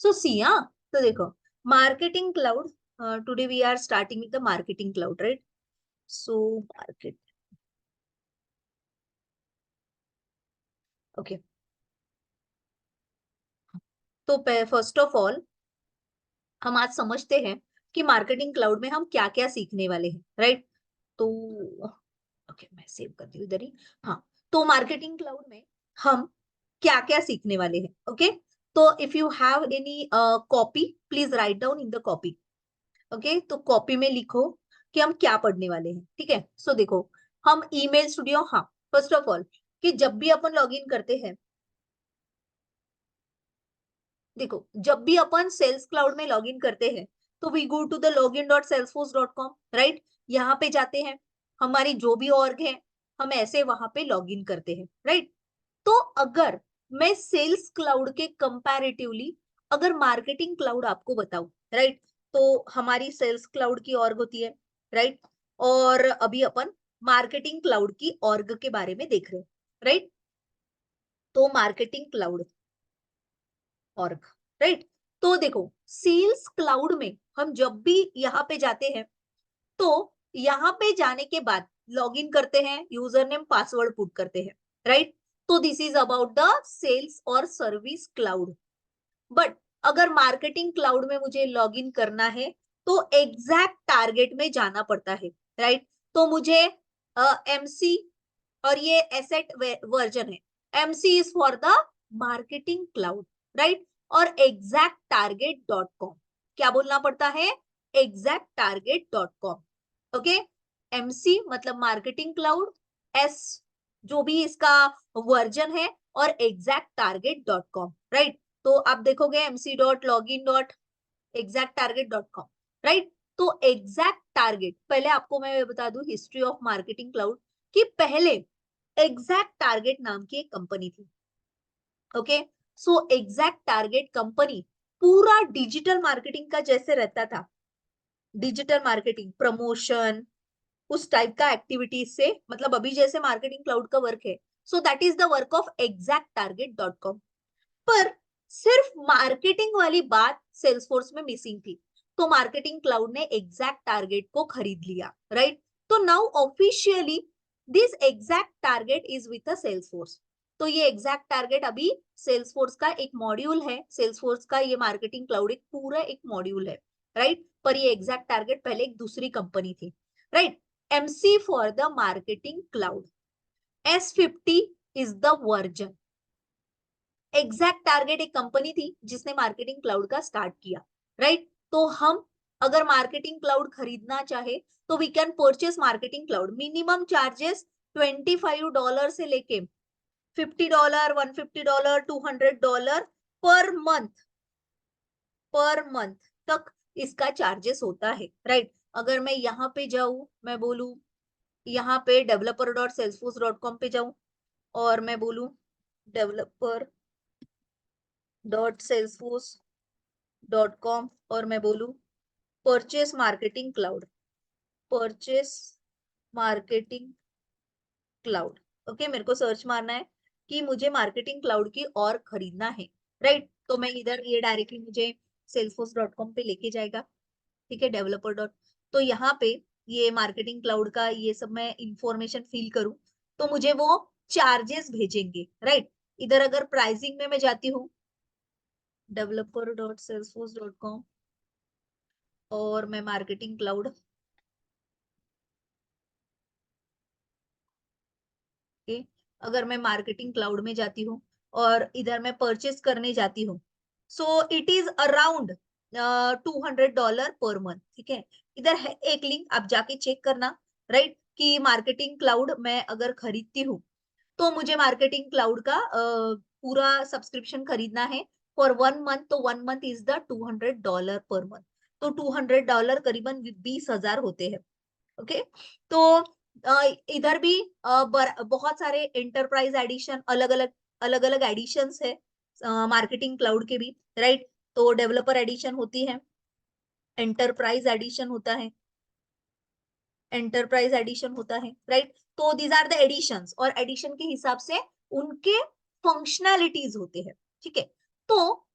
सो सी, हाँ, तो देखो marketing cloud, today we are starting with the marketing cloud, right? So market, okay, तो first of all हम आज समझते हैं कि मार्केटिंग क्लाउड में हम क्या क्या सीखने वाले हैं, राइट? तो ओके, मैं सेव करती हूँ इधर ही। हाँ, तो मार्केटिंग क्लाउड में हम क्या क्या सीखने वाले हैं, ओके? तो if you have any copy, please write down in the copy, okay? तो कॉपी में लिखो कि हम क्या पढ़ने वाले हैं, ठीक है? सो देखो, हम ईमेल स्टूडियो, हाँ, फर्स्ट ऑफ ऑल कि जब भी अपन लॉग इन करते हैं, देखो जब भी अपन सेल्स क्लाउड में लॉग इन करते हैं तो we go to the login.salesforce.com, right? यहाँ पे जाते हैं, हमारी जो भी ऑर्ग है हम ऐसे वहां पे लॉग इन करते हैं, राइट? तो अगर मैं सेल्स क्लाउड के कंपैरेटिवली अगर मार्केटिंग क्लाउड आपको बताऊं, राइट? तो हमारी सेल्स क्लाउड की ऑर्ग होती है, राइट? और अभी अपन मार्केटिंग क्लाउड की ऑर्ग के बारे में देख रहे हैं, राइट? तो मार्केटिंग क्लाउड ऑर्ग, राइट? तो देखो सेल्स क्लाउड में हम जब भी यहाँ पे जाते हैं तो यहाँ पे जाने के बाद लॉग इन करते हैं, यूजर नेम पासवर्ड पुट करते हैं, राइट? तो this is about the sales और सर्विस क्लाउड। बट अगर मार्केटिंग क्लाउड में मुझे लॉग इन करना है तो एग्जैक्ट टारगेट में जाना पड़ता है, राइट? तो मुझे एमसी, और ये एसेट वर्जन है, MC is for the marketing cloud, right? और एग्जैक्ट टारगेट डॉट कॉम, क्या बोलना पड़ता है? Exact target dot com, okay? MC मतलब मार्केटिंग क्लाउड, एस जो भी इसका वर्जन है, और exact target dot com, right? तो आप देखोगे MC dot log in dot exact target dot com, right? तो एग्जैक्ट टारगेट, पहले आपको मैं बता दूं हिस्ट्री ऑफ मार्केटिंग क्लाउड कि पहले एग्जैक्ट टारगेट नाम की एक कंपनी थी, okay? So exact target company पूरा डिजिटल मार्केटिंग का जैसे रहता था, डिजिटल मार्केटिंग, प्रमोशन, उस टाइप का एक्टिविटीज से, मतलब अभी जैसे मार्केटिंग क्लाउड का वर्क है, so that is the work of exact target dot com. पर सिर्फ मार्केटिंग वाली बात सेल्सफोर्स में मिसिंग थी, तो मार्केटिंग क्लाउड ने एग्जैक्ट टारगेट को खरीद लिया, राइट? तो now officially this exact target is with a Salesforce. तो ये एग्जैक्ट टारगेट अभी सेल्सफोर्स का एक मॉड्यूल है, सेल्सफोर्स का ये मार्केटिंग क्लाउड एक पूरा एक मॉड्यूल है, राइट? पर ये एग्जैक्ट टारगेट पहले एक दूसरी कंपनी थी, right? MC for the marketing cloud, S50 is the version. Exact target एक कंपनी थी जिसने मार्केटिंग क्लाउड का स्टार्ट किया, राइट? तो हम अगर मार्केटिंग क्लाउड खरीदना चाहे तो we can purchase marketing cloud. Minimum charges $25 से लेके $50, $150, $200 पर मंथ, पर मंथ तक इसका चार्जेस होता है, राइट? अगर मैं यहाँ पे जाऊं, मैं बोलू यहाँ पे developer.salesforce.com पे जाऊं और मैं बोलू developer.salesforce.com और मैं बोलू purchase marketing cloud, purchase marketing cloud, okay? मेरे को सर्च मारना है कि मुझे मार्केटिंग क्लाउड की और खरीदना है, राइट? तो मैं इधर ये डायरेक्टली मुझे salesforce.com पे लेके जाएगा, ठीक है? डेवलपर डॉट, तो यहाँ पे ये मार्केटिंग क्लाउड का ये सब मैं इंफॉर्मेशन फिल करूं तो मुझे वो चार्जेस भेजेंगे, राइट? इधर अगर प्राइसिंग में मैं जाती हूँ developer.salesforce.com और मैं मार्केटिंग क्लाउड के, अगर मैं मार्केटिंग क्लाउड में जाती हूँ और इधर मैं परचेस करने जाती हूँ, so it is around $200 per month, ठीक है? इधर है एक लिंक, आप जाके चेक करना, राइट? कि मार्केटिंग क्लाउड मैं अगर खरीदती हूँ तो मुझे मार्केटिंग क्लाउड का पूरा सब्सक्रिप्शन खरीदना है फॉर 1 मंथ, तो 1 month is the $200 per month, तो $200 करीबन 20,000 होते हैं, ओके? तो इधर भी बहुत सारे एंटरप्राइज एडिशन, अलग अलग एडिशंस है मार्केटिंग क्लाउड के भी, राइट? तो डेवलपर एडिशन होती है, एंटरप्राइज एडिशन होता है, एंटरप्राइज एडिशन होता है, राइट? तो दीज आर द एडिशंस, और एडिशन के हिसाब से उनके फंक्शनैलिटीज होते हैं, ठीक है? तो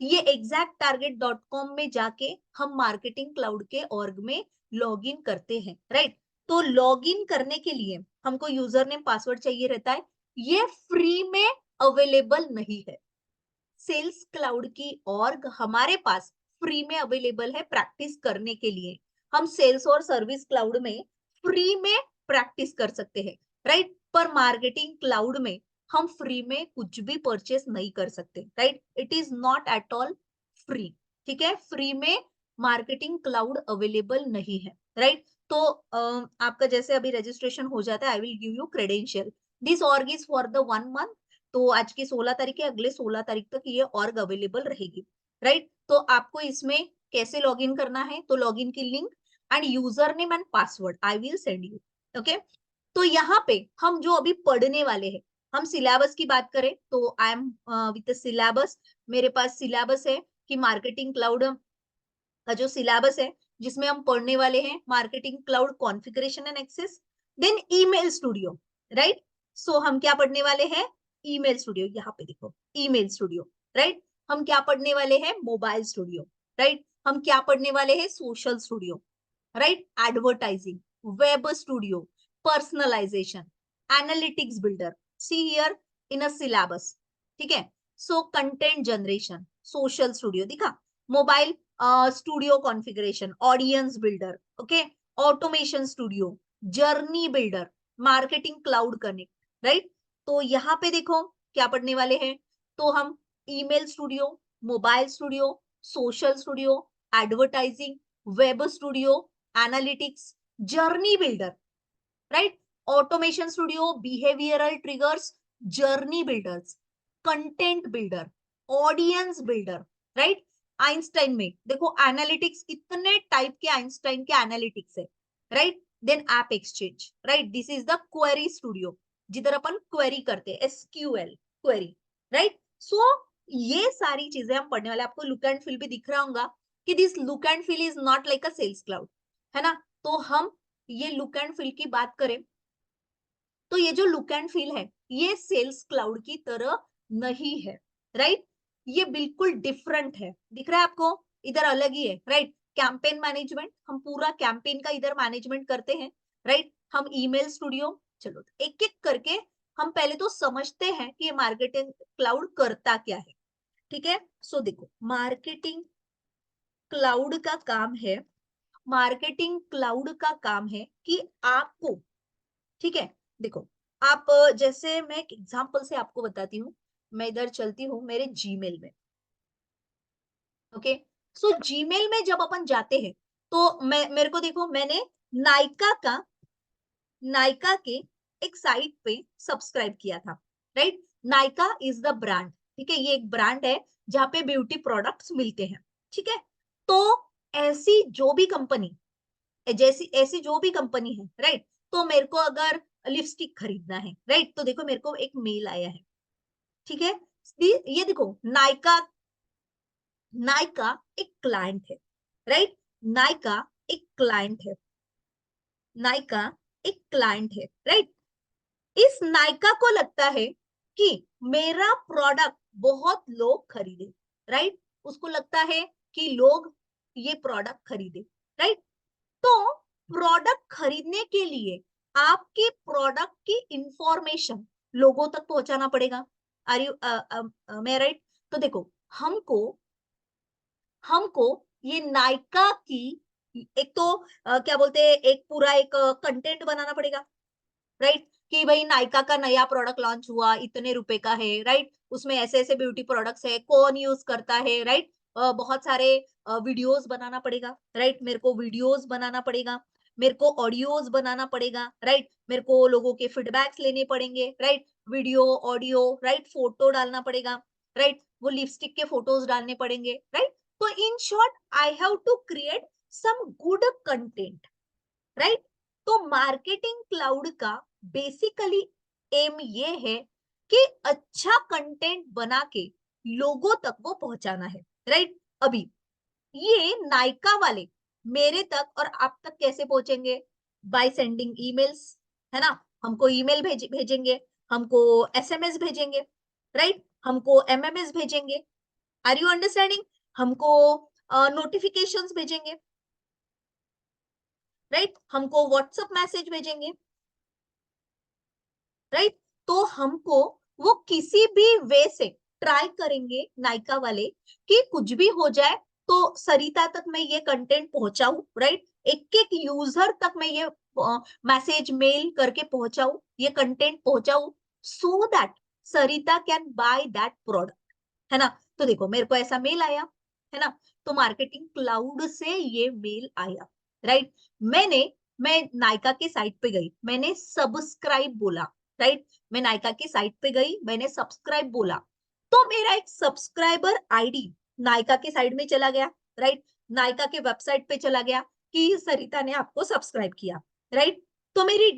ये exacttarget.com में जाके हम मार्केटिंग क्लाउड के ऑर्ग में लॉग इन करते हैं, राइट। तो लॉग इन करने के लिए हमको यूजर नेम पासवर्ड चाहिए रहता है, ये फ्री में अवेलेबल नहीं है। सेल्स क्लाउड की ऑर्ग हमारे पास फ्री में अवेलेबल है प्रैक्टिस करने के लिए। हम सेल्स और सर्विस क्लाउड में फ्री में प्रैक्टिस कर सकते हैं, राइट। पर मार्केटिंग क्लाउड में हम फ्री में कुछ भी परचेस नहीं कर सकते, right. It is not at all free, ठीक है। फ्री में मार्केटिंग क्लाउड अवेलेबल नहीं है, राइट। तो आपका जैसे अभी रजिस्ट्रेशन हो जाता है, I will give you credential. This org is for the 1 month. तो आज की 16 तारीख है, अगले 16 तारीख तक ये ऑर्ग अवेलेबल रहेगी, राइट। तो आपको इसमें कैसे लॉगिन करना है, तो लॉगिन की link and user name and password I will send you, okay. तो यहाँ पे हम जो अभी पढ़ने वाले हैं, हम सिलेबस की बात करें तो आई एम विद सिलेबस। मेरे पास सिलेबस है कि मार्केटिंग क्लाउड का जो सिलेबस है, जिसमें हम पढ़ने वाले हैं marketing cloud configuration and access, then email studio, right. So हम क्या पढ़ने वाले हैं, ईमेल स्टूडियो। यहाँ पे देखो ईमेल स्टूडियो, राइट। हम क्या पढ़ने वाले हैं, मोबाइल स्टूडियो, राइट। हम क्या पढ़ने वाले हैं, social studio, right. Advertising, web studio, personalization, analytics builder, see here in a syllabus, ठीक है। So content generation, social studio दिखा, mobile studio configuration, audience builder, okay, automation studio, journey builder, marketing cloud connect, right. तो यहाँ पे देखो क्या पढ़ने वाले हैं, तो हम email studio, mobile studio, social studio, advertising, web studio, analytics, journey builder, right. Automation studio, behavioural triggers, journey builders, content builder, audience builder, right. Einstein में देखो एनालिटिक्स, कितने टाइप के आइंस्टाइन के एनालिटिक्स है, right. Then app exchange, right. This is the query studio, जिधर अपन query करते हैं, एसक्यूएल क्वेरी, राइट। सो ये सारी चीजें हम पढ़ने वाले। आपको लुक एंड फील भी दिख रहा होगा कि this look and feel is not like a sales cloud, है ना। तो हम ये लुक एंड फील की बात करें तो ये जो लुक एंड फील है, ये सेल्स क्लाउड की तरह नहीं है, राइट। ये बिल्कुल डिफरेंट है, दिख रहा है आपको, इधर अलग ही है, राइट। कैंपेन मैनेजमेंट, हम पूरा कैंपेन का इधर मैनेजमेंट करते हैं, राइट। हम ईमेल स्टूडियो, चलो एक एक करके हम पहले तो समझते हैं कि ये मार्केटिंग क्लाउड करता क्या है, ठीक है। सो देखो मार्केटिंग क्लाउड का काम है, मार्केटिंग क्लाउड का काम है कि आपको, ठीक है, देखो आप जैसे मैं एक एग्जांपल से आपको बताती हूँ। मैं इधर चलती हूँ मेरे जीमेल में, ओके। सो जीमेल में जब अपन जाते हैं तो मैं मेरे को देखो, मैंने नायका का, नायका के एक साइट पे सब्सक्राइब किया था, right. Nykaa is the brand, ठीक है, ये एक ब्रांड है जहाँ पे ब्यूटी प्रोडक्ट्स मिलते हैं, ठीक है। तो ऐसी जो भी कंपनी, जैसी ऐसी जो भी कंपनी है, राइट। तो मेरे को अगर लिपस्टिक खरीदना है, राइट, तो देखो मेरे को एक मेल आया है, ठीक है। ये देखो नायका, नायका एक क्लाइंट है, राइट। नायका एक क्लाइंट है, नायका एक क्लाइंट है, राइट। इस नायका को लगता है कि मेरा प्रोडक्ट बहुत लोग खरीदे, राइट। उसको लगता है कि लोग ये प्रोडक्ट खरीदे, राइट। तो प्रोडक्ट खरीदने के लिए आपके प्रोडक्ट की इंफॉर्मेशन लोगों तक पहुंचाना पड़ेगा। आर यू मैं राइट। तो देखो हमको हमको ये नायका की एक तो क्या बोलते हैं, एक पूरा एक कंटेंट बनाना पड़ेगा, राइट। कि भाई नायका का नया प्रोडक्ट लॉन्च हुआ, इतने रुपए का है, राइट। उसमें ऐसे ऐसे ब्यूटी प्रोडक्ट्स है, कौन यूज करता है, राइट। बहुत सारे वीडियोस बनाना पड़ेगा, राइट। मेरे को वीडियोस बनाना पड़ेगा, मेरे को ऑडियोज बनाना पड़ेगा, राइट। मेरे को लोगों के फीडबैक्स लेने पड़ेंगे, right. Video, audio, right, photo डालना पड़ेगा, राइट। वो लिपस्टिक के फोटोज डालने पड़ेंगे, राइट। तो in short I have to create some good content, right. तो मार्केटिंग क्लाउड का बेसिकली एम ये है कि अच्छा कंटेंट बना के लोगों तक वो पहुंचाना है, राइट। अभी ये नायका वाले मेरे तक और आप तक कैसे पहुंचेंगे, बाय सेंडिंग ईमेल्स, है ना। हमको ईमेल भेजेंगे, हमको एसएमएस भेजेंगे, राइट, हमको एमएमएस भेजेंगे, आर यू अंडरस्टैंडिंग? हमको नोटिफिकेशंस भेजेंगे, राइट? हमको व्हाट्सएप मैसेज भेजेंगे, राइट? तो हमको वो किसी भी वे से ट्राई करेंगे नायका वाले कि कुछ भी हो जाए तो सरिता तक मैं ये कंटेंट पहुंचाऊं, राइट? एक एक यूजर तक मैं ये मैसेज मेल करके पहुंचाऊं, ये कंटेंट पहुंचाऊं, so that Sarita can buy that product, है ना? तो देखो मेरे को ऐसा मेल आया, है ना? तो मार्केटिंग क्लाउड से ये मेल आया, राइट? मैं नायका के साइट पे गई, मैंने सब्सक्राइब बोला, राइट? मैं नायका की साइट पे गई, मैंने सब्सक्राइब बोला, तो मेरा एक सब्सक्राइबर आईडी नायका के साइड में चला गया, राइट? नायका के वेबसाइट पे चला गया कि सरिता ने आपको सब्सक्राइब किया, राइट? तो मेरी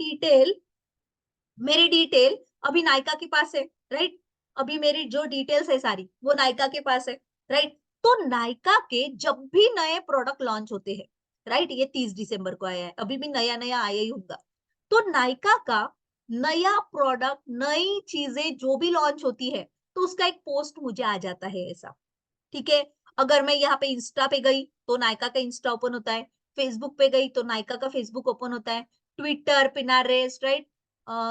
डिटेल अभी नायका के पास है, राइट? अभी मेरी जो डिटेल्स है सारी वो नायका के पास है, राइट? तो नायका के जब भी नए प्रोडक्ट लॉन्च होते हैं, राइट? ये 30 दिसंबर को आया है, अभी भी नया नया आया ही होगा, तो नायका का नया प्रोडक्ट, नई चीजें जो भी लॉन्च होती है, तो उसका एक पोस्ट मुझे आ जाता है ऐसा, ठीक है? अगर मैं यहाँ पे इंस्टा पे गई तो नायका का इंस्टा ओपन होता है, फेसबुक पे गई तो नायका का फेसबुक ओपन होता है, Twitter, Pinterest, right?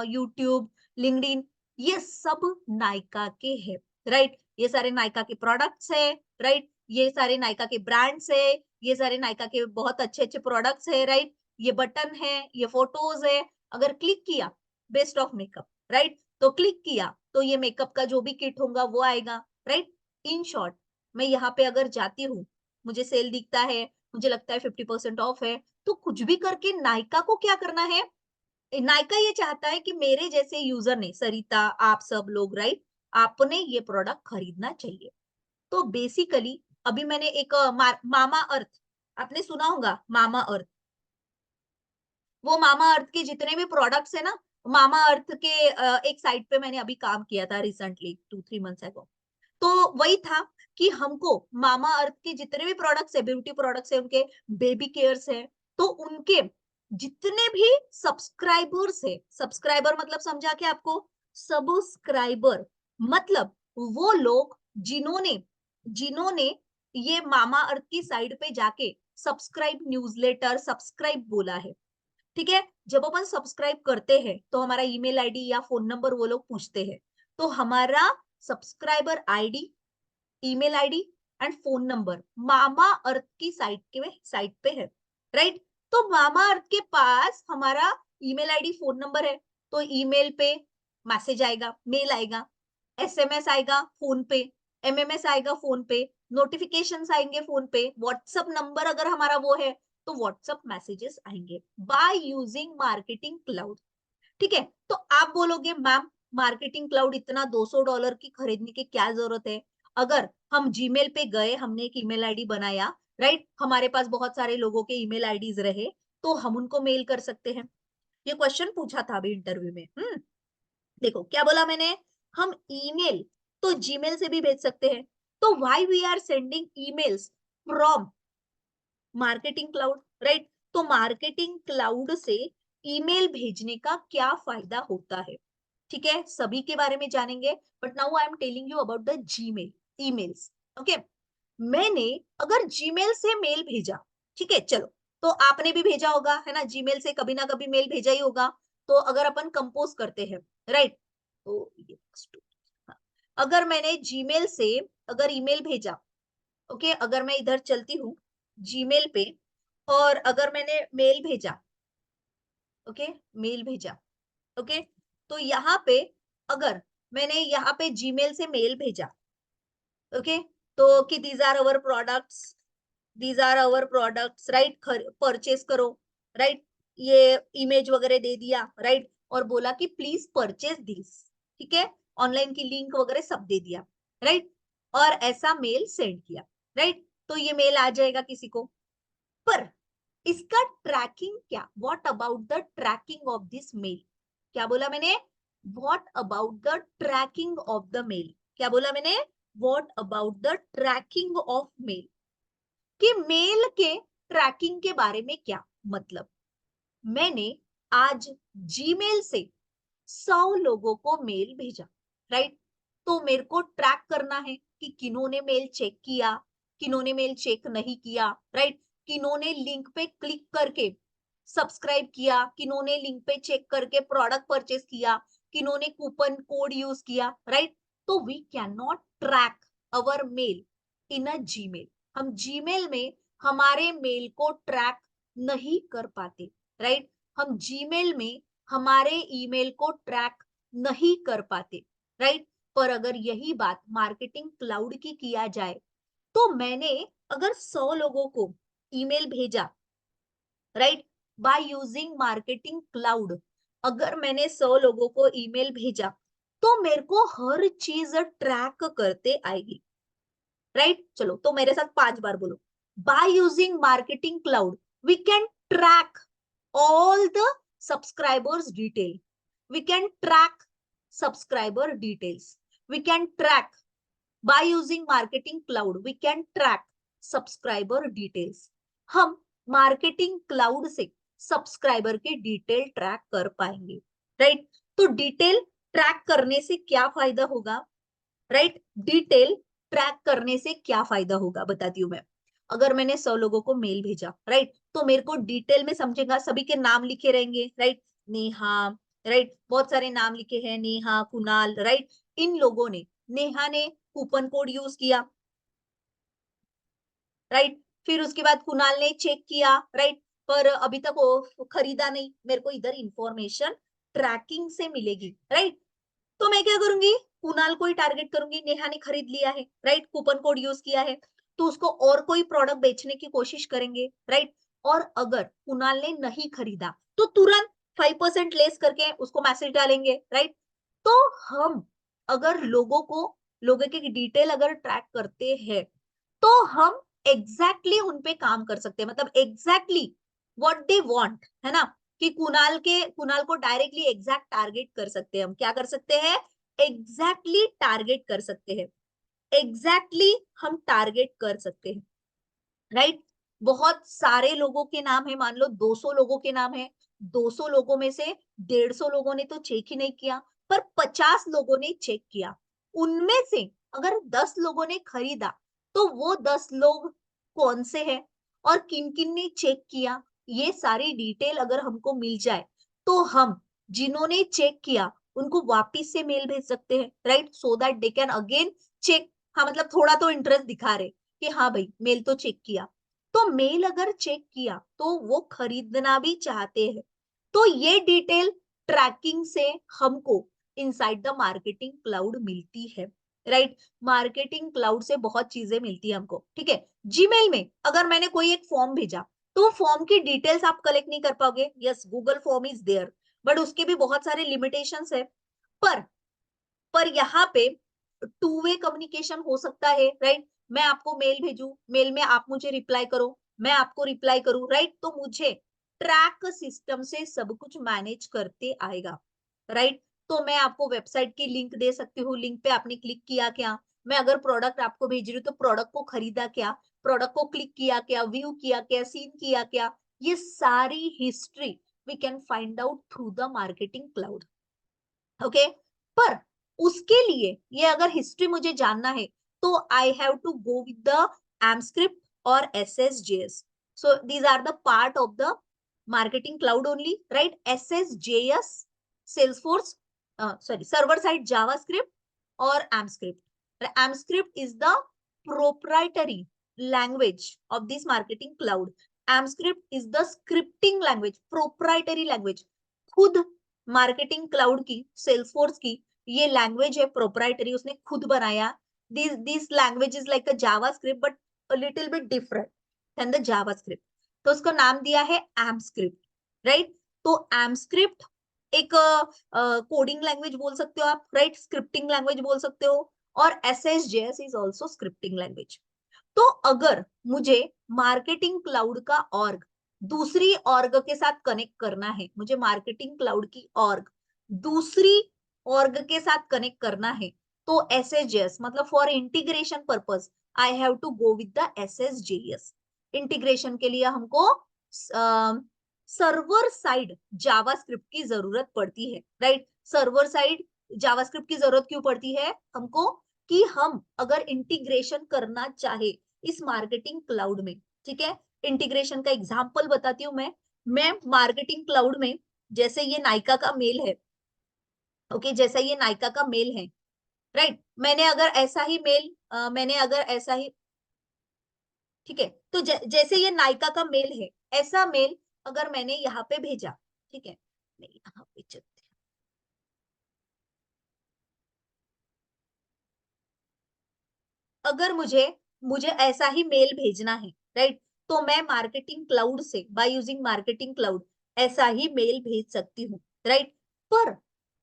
YouTube, LinkedIn, ये सब नायका के है, राइट? ये सारे नायका के प्रोडक्ट्स है, राइट? ये सारे नायका के ब्रांड्स है, ये सारे नायका के बहुत अच्छे अच्छे प्रोडक्ट्स है, राइट? ये बटन है, ये फोटोज है, अगर क्लिक किया बेस्ट ऑफ मेकअप, राइट? तो क्लिक किया तो ये मेकअप का जो भी किट होगा वो आएगा, राइट? इन शॉर्ट, मैं यहाँ पे अगर जाती हूँ, मुझे सेल दिखता है, मुझे लगता है 50% ऑफ है, तो कुछ भी करके नायका को क्या करना है? नायका ये चाहता है कि मेरे जैसे यूजर ने, सरिता, आप सब लोग, राइट? आपने ये प्रोडक्ट खरीदना चाहिए। तो बेसिकली अभी मैंने एक मामा अर्थ, आपने सुना होगा मामा अर्थ, वो मामा अर्थ के जितने भी प्रोडक्ट्स है ना, मामा अर्थ के एक साइट पे मैंने अभी काम किया था रिसेंटली 2-3 मंथ्स अगो। तो वही था कि हमको मामा अर्थ के जितने भी प्रोडक्ट्स है, ब्यूटी प्रोडक्ट्स है, उनके बेबी केयर्स है, तो उनके जितने भी सब्सक्राइबर्स है, सब्सक्राइबर मतलब समझा क्या आपको? सब्सक्राइबर मतलब वो लोग जिन्होंने जिन्होंने ये मामा अर्थ की साइड पे जाके सब्सक्राइब न्यूज़लेटर, सब्सक्राइब बोला है, ठीक है? जब अपन सब्सक्राइब करते हैं तो हमारा ईमेल आईडी या फोन नंबर वो लोग पूछते हैं, तो हमारा subscriber ID, email ID and phone number Mamaearth की साइट पे है, राइट? तो मामा अर्थ के पास हमारा ईमेल आईडी, फोन नंबर है, तो ईमेल पे मैसेज आएगा, मेल आएगा, एसएमएस आएगा फोन पे, एमएमएस आएगा फोन पे, नोटिफिकेशंस आएंगे फोन पे, व्हाट्सएप नंबर अगर हमारा वो है तो व्हाट्सएप मैसेजेस आएंगे बाय यूजिंग मार्केटिंग क्लाउड, ठीक है? तो आप बोलोगे मैम मार्केटिंग क्लाउड इतना $200 की खरीदने की क्या जरूरत है? अगर हम जीमेल पे गए, हमने एक ईमेल आईडी बनाया, राइट? हमारे पास बहुत सारे लोगों के ईमेल आईडीज रहे, तो हम उनको मेल कर सकते हैं। ये क्वेश्चन पूछा था अभी इंटरव्यू में। देखो क्या बोला मैंने, हम ईमेल तो जीमेल से भी भेज सकते हैं, तो why we are sending emails from marketing cloud, right? तो मार्केटिंग क्लाउड से ईमेल भेजने का क्या फायदा होता है, ठीक है? सभी के बारे में जानेंगे, but now I am telling you about the Gmail, emails, okay? मैंने अगर जीमेल से मेल भेजा, ठीक है, चलो, तो आपने भी भेजा होगा, है ना? जीमेल से कभी ना कभी मेल भेजा ही होगा, तो अगर अपन कंपोज करते हैं, राइट? तो ये हाँ, अगर मैंने जीमेल से अगर ईमेल भेजा, ओके, अगर मैं इधर चलती हूँ जीमेल पे और अगर मैंने मेल भेजा, ओके, मेल भेजा, ओके, तो यहाँ पे अगर मैंने यहाँ पे जीमेल से मेल भेजा, ओके, तो कि these are our products, right? Purchase करो, राइट? ये इमेज वगैरह दे दिया, राइट? और बोला कि प्लीज परचेस दिस, ठीक है? ऑनलाइन की लिंक वगैरह सब दे दिया, राइट? और ऐसा मेल सेंड किया, राइट? तो ये मेल आ जाएगा किसी को, पर इसका ट्रैकिंग क्या? What about the tracking of this mail? क्या बोला मैंने? What about the tracking of the mail? क्या बोला मैंने? What about the tracking of mail? कि मेल के ट्रैकिंग के बारे में क्या मतलब? मैंने आज जीमेल से 100 लोगों को मेल भेजा, राइट? तो मेरे को ट्रैक करना है कि किन्होंने मेल चेक किया, किन्होंने मेल चेक नहीं किया, राइट? किन्होंने लिंक पे क्लिक करके सब्सक्राइब किया, किन्होंने लिंक पे चेक करके प्रोडक्ट परचेस किया, किन्होंने कूपन कोड यूज किया, राइट? तो we can not track our mail in a Gmail. हम जीमेल में हमारे मेल को ट्रैक नहीं कर पाते, राइट? हम जीमेल में हमारे ईमेल को ट्रैक नहीं कर पाते, राइट? पर अगर यही बात मार्केटिंग क्लाउड की किया जाए, तो मैंने अगर 100 लोगों को ईमेल भेजा, right, bye using marketing cloud, अगर मैंने 100 लोगों को ईमेल भेजा, तो मेरे को हर चीज ट्रैक करते आएगी, राइट? चलो तो मेरे साथ 5 बार बोलो। By using marketing cloud we can track all the subscribers detail, we can track subscriber details, we can track by using marketing cloud we can track subscriber details. हम मार्केटिंग क्लाउड से subscriber के detail track कर पाएंगे, right? तो detail track करने से क्या फायदा होगा, राइट? डिटेल ट्रैक करने से क्या फायदा होगा बताती हूँ मैं। अगर मैंने 100 लोगों को मेल भेजा, राइट, तो मेरे को डिटेल में समझेगा, सभी के नाम लिखे रहेंगे, राइट? नेहा, राइट, बहुत सारे नाम लिखे हैं, नेहा, कुणाल, राइट? इन लोगों ने, नेहा ने कूपन कोड यूज किया, राइट? फिर उसके बाद कुणाल ने चेक किया, राइट, पर अभी तक वो खरीदा नहीं, मेरे को इधर इंफॉर्मेशन ट्रैकिंग से मिलेगी, राइट? तो मैं क्या करूंगी, कुणाल को ही टारगेट करूंगी, नेहा ने खरीद लिया है, राइट, कूपन कोड यूज किया है, तो उसको और कोई प्रोडक्ट बेचने की कोशिश करेंगे, राइट? और अगर कुणाल ने नहीं खरीदा, तो तुरंत 5% लेस करके उसको मैसेज डालेंगे, राइट? तो हम अगर लोगों के डिटेल अगर ट्रैक करते हैं, तो हम एग्जैक्टली उन पे काम कर सकते हैं, मतलब एग्जैक्टली व्हाट दे वांट, है ना? कि कुणाल को डायरेक्टली एग्जैक्ट टारगेट कर सकते हैं, हम क्या कर सकते हैं, एग्जैक्टली टारगेट कर सकते हैं, एग्जैक्टली हम टारगेट कर सकते हैं, राइट? बहुत सारे लोगों के नाम है, मान लो 200 लोगों के नाम है, 200 लोगों में से 150 लोगों ने तो चेक ही नहीं किया, पर 50 लोगों ने चेक किया। उनमें से अगर 10 लोगों ने खरीदा, तो वो 10 लोग कौन से हैं और किन किन ने चेक किया, ये सारी डिटेल अगर हमको मिल जाए, तो हम जिन्होंने चेक किया उनको वापिस से मेल भेज सकते हैं, right? So that they can again check. हाँ, मतलब थोड़ा तो इंटरेस्ट दिखा रहे कि हाँ भाई मेल तो चेक किया, तो मेल अगर चेक किया तो वो खरीदना भी चाहते हैं। तो ये डिटेल ट्रैकिंग से हमको इनसाइड द मार्केटिंग क्लाउड मिलती है, राइट? मार्केटिंग क्लाउड से बहुत चीजें मिलती है हमको, ठीक है? जीमेल में अगर मैंने कोई एक फॉर्म भेजा, तो वो फॉर्म की डिटेल्स आप कलेक्ट नहीं कर पाओगे, yes Google form is there, but उसके भी बहुत सारे लिमिटेशंस है। पर यहाँ पे टू वे कम्युनिकेशन हो सकता है, राइट? मैं आपको मेल भेजू, मेल में आप मुझे रिप्लाई करो, मैं आपको रिप्लाई करूं, राइट? तो मुझे ट्रैक सिस्टम से सब कुछ मैनेज करते आएगा, राइट? तो मैं आपको वेबसाइट की लिंक दे सकती हूँ, लिंक पे आपने क्लिक किया क्या? मैं अगर प्रोडक्ट आपको भेज रही हूँ, तो प्रोडक्ट को खरीदा क्या, प्रोडक्ट को क्लिक किया क्या, व्यू किया क्या, सीन किया क्या, ये सारी history we can find out through the marketing cloud, okay? पर उसके लिए ये अगर हिस्ट्री मुझे जानना है, तो I have to go with the AMScript और SSJS. So these are the part of the marketing cloud only, right? SSJS, Salesforce, sorry, server side JavaScript और AMScript. AMScript is the proprietary language of this marketing cloud. AMScript is the scripting language, proprietary language. खुद marketing cloud की, Salesforce की ये language है proprietary, उसने खुद बनाया। This language is like a JavaScript but a little bit different than the JavaScript, तो उसको नाम दिया है AMScript, राइट? तो AMScript एक कोडिंग लैंग्वेज बोल सकते हो आप, राइट? स्क्रिप्टिंग लैंग्वेज बोल सकते हो, और SSJS is also scripting language. तो अगर मुझे मार्केटिंग क्लाउड का ऑर्ग दूसरी ऑर्ग के साथ कनेक्ट करना है, मुझे मार्केटिंग क्लाउड की ऑर्ग दूसरी ऑर्ग के साथ कनेक्ट करना है, तो SSJS मतलब for integration purpose I have to go with the SSJS। Integration के लिए हमको सर्वर साइड जावास्क्रिप्ट की जरूरत पड़ती है, राइट? सर्वर साइड जावास्क्रिप्ट की जरूरत क्यों पड़ती है हमको, कि हम अगर इंटीग्रेशन करना चाहे इस मार्केटिंग क्लाउड में, ठीक है, इंटीग्रेशन का एग्जांपल बताती हूँ मैं मार्केटिंग क्लाउड में, जैसे ये नायका का मेल है, ओके, जैसा ये नायका का मेल है, राइट, मैंने अगर ऐसा ही मेल मैंने अगर ऐसा ही, ठीक है, तो जैसे ये नायका का मेल है, ऐसा मेल अगर मैंने यहाँ पे भेजा, ठीक है, नहीं यहाँ पे चलते हैं। अगर मुझे मुझे ऐसा ही मेल भेजना है, राइट, तो मैं मार्केटिंग क्लाउड से बाय यूजिंग मार्केटिंग क्लाउड ऐसा ही मेल भेज सकती हूँ, राइट। पर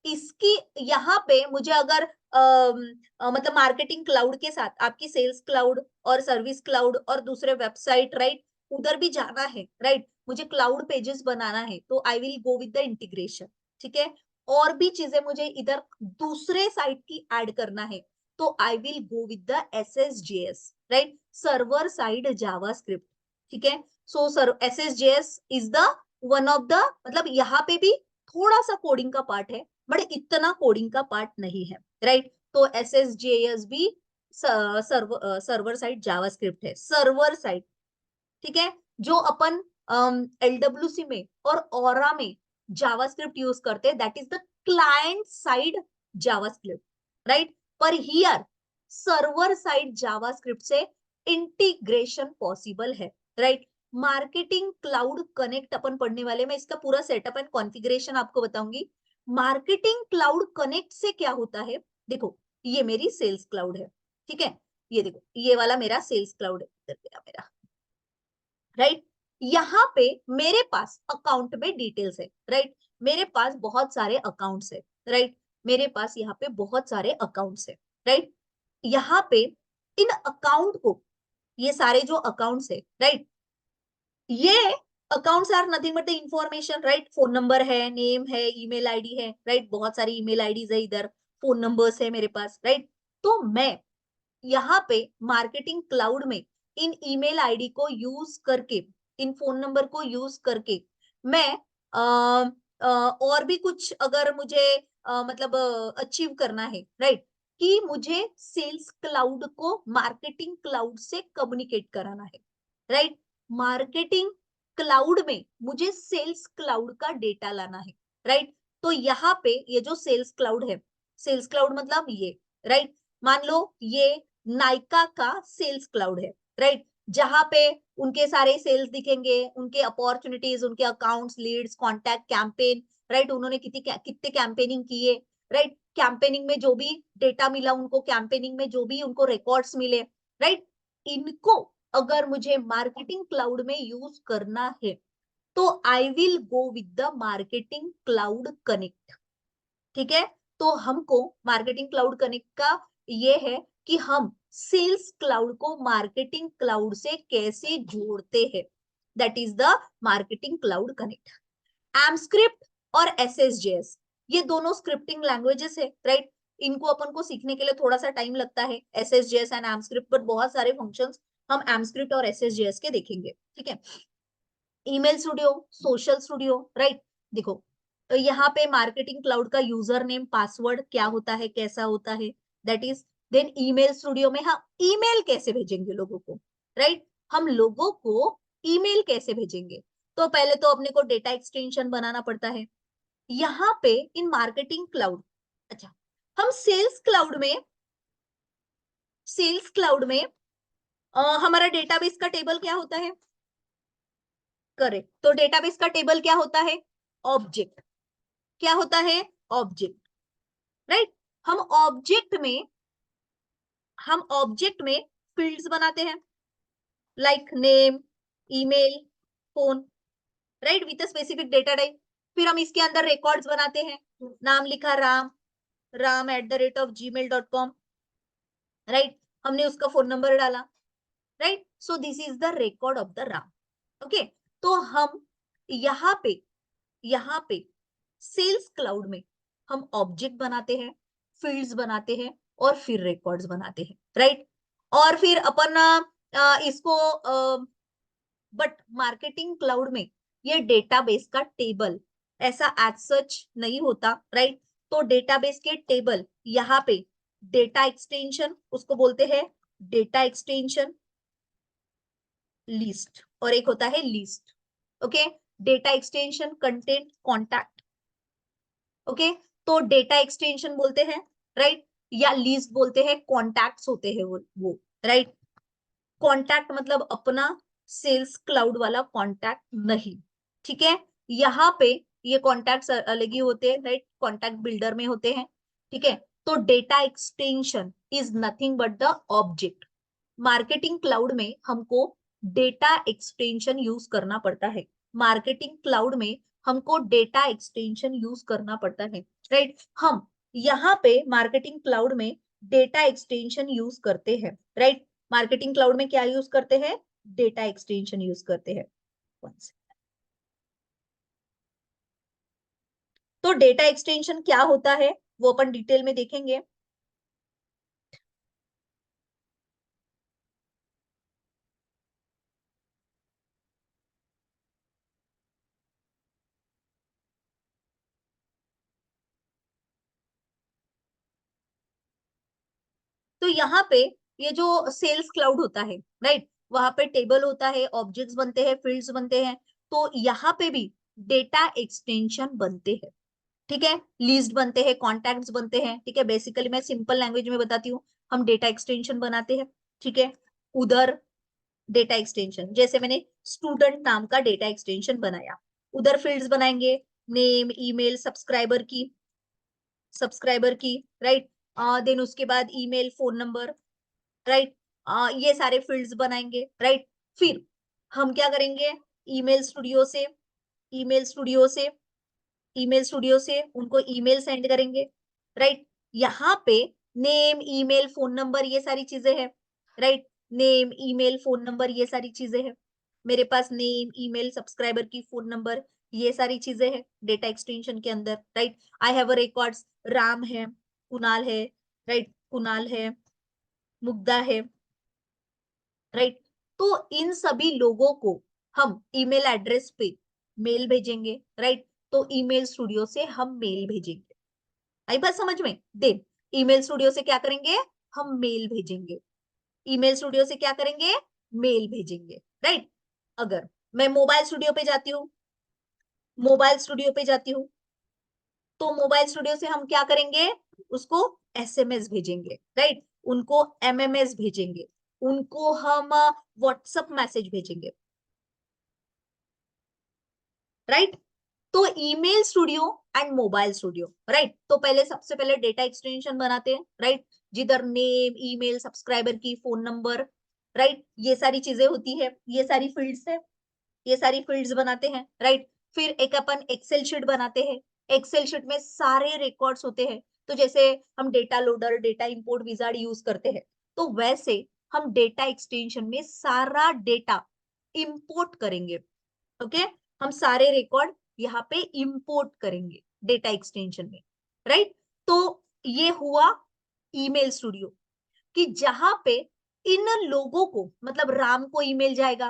इसकी यहाँ पे मुझे अगर मतलब मार्केटिंग क्लाउड के साथ आपकी सेल्स क्लाउड और सर्विस क्लाउड और दूसरे वेबसाइट, राइट, उधर भी जाना है, राइट, मुझे क्लाउड पेजेस बनाना है, तो I will go with the integration, ठीक है। और भी चीजें मुझे इधर दूसरे साइट की ऐड करना है, तो I will go with the SSJS, right, server side JavaScript, ठीक है। So sir SSJS is the one of the, मतलब यहाँ पे भी थोड़ा सा कोडिंग का पार्ट है, बट इतना कोडिंग का पार्ट नहीं है, राइट। तो SSJS भी सर्वर साइड जावास्क्रिप्ट है, सर्वर साइड, ठीक है। जो अपन LWC में और ओरा में जावास्क्रिप्ट यूज करते हैं, that is the client side JavaScript, right. पर हियर सर्वर साइड जावास्क्रिप्ट से इंटीग्रेशन पॉसिबल है, राइट। मार्केटिंग क्लाउड कनेक्ट अपन पढ़ने वाले, मैं इसका पूरा सेटअप एंड कॉन्फ़िगरेशन आपको बताऊंगी। मार्केटिंग क्लाउड कनेक्ट से क्या होता है, देखो ये मेरी सेल्स क्लाउड है, ठीक है, ये देखो ये वाला मेरा सेल्स क्लाउड है, इधर गया मेरा, राइट। यहाँ पे मेरे पास अकाउंट में डिटेल्स है, राइट, मेरे पास बहुत सारे अकाउंट्स है, राइट, मेरे पास यहाँ पे बहुत सारे अकाउंट्स है, राइट। यहाँ पे इन अकाउंट को, ये सारे जो अकाउंट्स है, राइट, ये accounts are nothing but the information, right, phone number है, नेम है, ईमेल आईडी है, राइट, बहुत सारी ईमेल आईडीज है, इधर फोन नंबर्स है मेरे पास, राइट। तो मैं यहाँ पे मार्केटिंग क्लाउड में इन ईमेल आईडी को यूज करके, इन फोन नंबर को यूज करके मैं और भी कुछ अगर मुझे मतलब अचीव करना है, राइट, कि मुझे सेल्स क्लाउड को मार्केटिंग क्लाउड से कम्युनिकेट कराना है, राइट। मार्केटिंग क्लाउड में मुझे सेल्स क्लाउड का डेटा लाना है, राइट। तो यहाँ पे ये जो सेल्स क्लाउड है, सेल्स क्लाउड मतलब ये, राइट, मान लो ये नायका का सेल्स क्लाउड है, राइट, जहां पे उनके सारे सेल्स दिखेंगे, उनके अपॉर्चुनिटीज, उनके accounts, leads, contact, campaign, right, उन्होंने कितने कैंपेनिंग किए, राइट, कैंपेनिंग में जो भी डेटा मिला उनको, कैंपेनिंग में जो भी उनको रिकॉर्ड्स मिले, राइट, इनको अगर मुझे मार्केटिंग क्लाउड में यूज करना है, तो I will go with the marketing cloud connect, ठीक है। तो हमको मार्केटिंग क्लाउड कनेक्ट का ये है कि हम सेल्स क्लाउड को मार्केटिंग क्लाउड से कैसे जोड़ते हैं, that is the marketing cloud connect. AMPscript और SSJS ये दोनों स्क्रिप्टिंग लैंग्वेजेस है, राइट, इनको अपन को सीखने के लिए थोड़ा सा टाइम लगता है, SSJS एंड एमस्क्रिप्ट, बट बहुत सारे फंक्शंस हम एमस्क्रिप्ट और SSJS के देखेंगे, ठीक है। Email studio, social studio, right, देखो तो यहाँ पे मार्केटिंग क्लाउड का यूजर नेम पासवर्ड क्या होता है, कैसा होता है, that is, then email studio में हम ईमेल कैसे भेजेंगे लोगों को, राइट, हम लोगों को ईमेल कैसे भेजेंगे, तो पहले तो अपने को डेटा एक्सटेंशन बनाना पड़ता है। यहाँ पे इन मार्केटिंग क्लाउड, अच्छा, हम सेल्स क्लाउड में हमारा डेटाबेस का टेबल क्या होता है, करेक्ट, तो डेटाबेस का टेबल क्या होता है, ऑब्जेक्ट, क्या होता है, ऑब्जेक्ट, राइट। हम ऑब्जेक्ट में हम ऑब्जेक्ट में फील्ड्स बनाते हैं, like name, email, phone, right, with specific data type. फिर हम इसके अंदर रिकॉर्ड्स बनाते हैं, नाम लिखा राम, ram@gmail.com, राइट, हमने उसका फोन नंबर डाला, right, so this is the record of the Ram, okay. तो हम यहाँ पे यहाँ पे सेल्स क्लाउड में हम ऑब्जेक्ट बनाते हैं, फील्ड्स बनाते हैं और फिर रिकॉर्ड्स बनाते हैं, राइट। और फिर अपन इसको बट मार्केटिंग क्लाउड में ये डेटाबेस का टेबल ऐसा एज सच नहीं होता, राइट। तो डेटाबेस के टेबल, यहाँ पे डेटा एक्सटेंशन उसको बोलते हैं डेटा एक्सटेंशन लिस्ट, और एक होता है list. Okay, data extension content contact. Okay, तो डेटा एक्सटेंशन बोलते हैं, राइट, या लिस्ट बोलते हैं, कॉन्टैक्ट्स होते हैं वो, राइट। कॉन्टैक्ट मतलब अपना सेल्स क्लाउड वाला कॉन्टैक्ट नहीं, ठीक है। यहाँ पे ये कॉन्टैक्ट्स अलग ही होते हैं, राइट, कॉन्टैक्ट बिल्डर में होते हैं, ठीक है। तो data extension is nothing but the object. Marketing cloud में हमको डेटा एक्सटेंशन यूज करना पड़ता है, मार्केटिंग क्लाउड में हमको डेटा एक्सटेंशन यूज करना पड़ता है, राइट। हम यहाँ पे मार्केटिंग क्लाउड में डेटा एक्सटेंशन यूज करते हैं, राइट। मार्केटिंग क्लाउड में क्या यूज करते हैं, डेटा एक्सटेंशन यूज करते हैं। तो डेटा एक्सटेंशन क्या होता है वो अपन डिटेल में देखेंगे। तो यहाँ पे ये जो सेल्स क्लाउड होता है, राइट, वहां पे टेबल होता है, ऑब्जेक्ट्स बनते हैं, फील्ड्स बनते हैं, तो यहाँ पे भी डेटा एक्सटेंशन बनते हैं, ठीक है। लिस्ट बनते हैं, कॉन्टैक्ट्स बनते हैं, ठीक है। बेसिकली मैं सिंपल लैंग्वेज में बताती हूँ, हम डेटा एक्सटेंशन बनाते हैं, ठीक है। उधर डेटा एक्सटेंशन, जैसे मैंने स्टूडेंट नाम का डेटा एक्सटेंशन बनाया, उधर फील्ड्स बनाएंगे, नेम, ईमेल, सब्सक्राइबर की, राइट, देन उसके बाद ईमेल, फोन नंबर, राइट, ये सारे फील्ड्स बनाएंगे, राइट। फिर हम क्या करेंगे, ईमेल स्टूडियो से ईमेल स्टूडियो से ईमेल स्टूडियो से उनको ईमेल सेंड करेंगे, राइट। यहाँ पे नेम, ईमेल, फोन नंबर, ये सारी चीजें हैं, right. Name, email, phone number, ये सारी चीजें हैं मेरे पास, नेम, ईमेल, सब्सक्राइबर की, फोन नंबर, ये सारी चीजें हैं डेटा एक्सटेंशन के अंदर, right. I have a records, Ram है, कुणाल है, राइट, कुणाल है, मुग्धा है, राइट। तो इन सभी लोगों को हम ईमेल एड्रेस पे मेल भेजेंगे, राइट। तो ईमेल स्टूडियो से हम मेल भेजेंगे, आई बात समझ में। देन ईमेल स्टूडियो से क्या करेंगे, हम मेल भेजेंगे, ईमेल स्टूडियो से क्या करेंगे, मेल भेजेंगे, राइट। अगर मैं मोबाइल स्टूडियो पे जाती हूँ, मोबाइल स्टूडियो पे जाती हूँ, तो मोबाइल स्टूडियो से हम क्या करेंगे, उसको एसएमएस भेजेंगे, राइट, उनको एमएमएस भेजेंगे, उनको हम व्हाट्सएप मैसेज भेजेंगे, राइट। तो email studio and mobile studio, right. तो पहले सबसे पहले डेटा एक्सटेंशन बनाते हैं, राइट, जिधर नेम, ईमेल, सब्सक्राइबर की, फोन नंबर, राइट, ये सारी चीजें होती है, ये सारी फील्ड्स है, ये सारी फील्ड्स बनाते हैं, राइट। फिर एक अपन एक्सेल शीट बनाते हैं, एक्सेल शीट में सारे रिकॉर्ड्स होते हैं। तो जैसे हम data loader, data import wizard use करते हैं, तो वैसे हम डेटा एक्सटेंशन में सारा डेटा इंपोर्ट करेंगे, ओके। हम सारे रिकॉर्ड यहाँ पे इंपोर्ट करेंगे डेटा एक्सटेंशन में, राइट। तो ये हुआ ईमेल स्टूडियो, कि जहां पे इन लोगों को, मतलब राम को ईमेल जाएगा,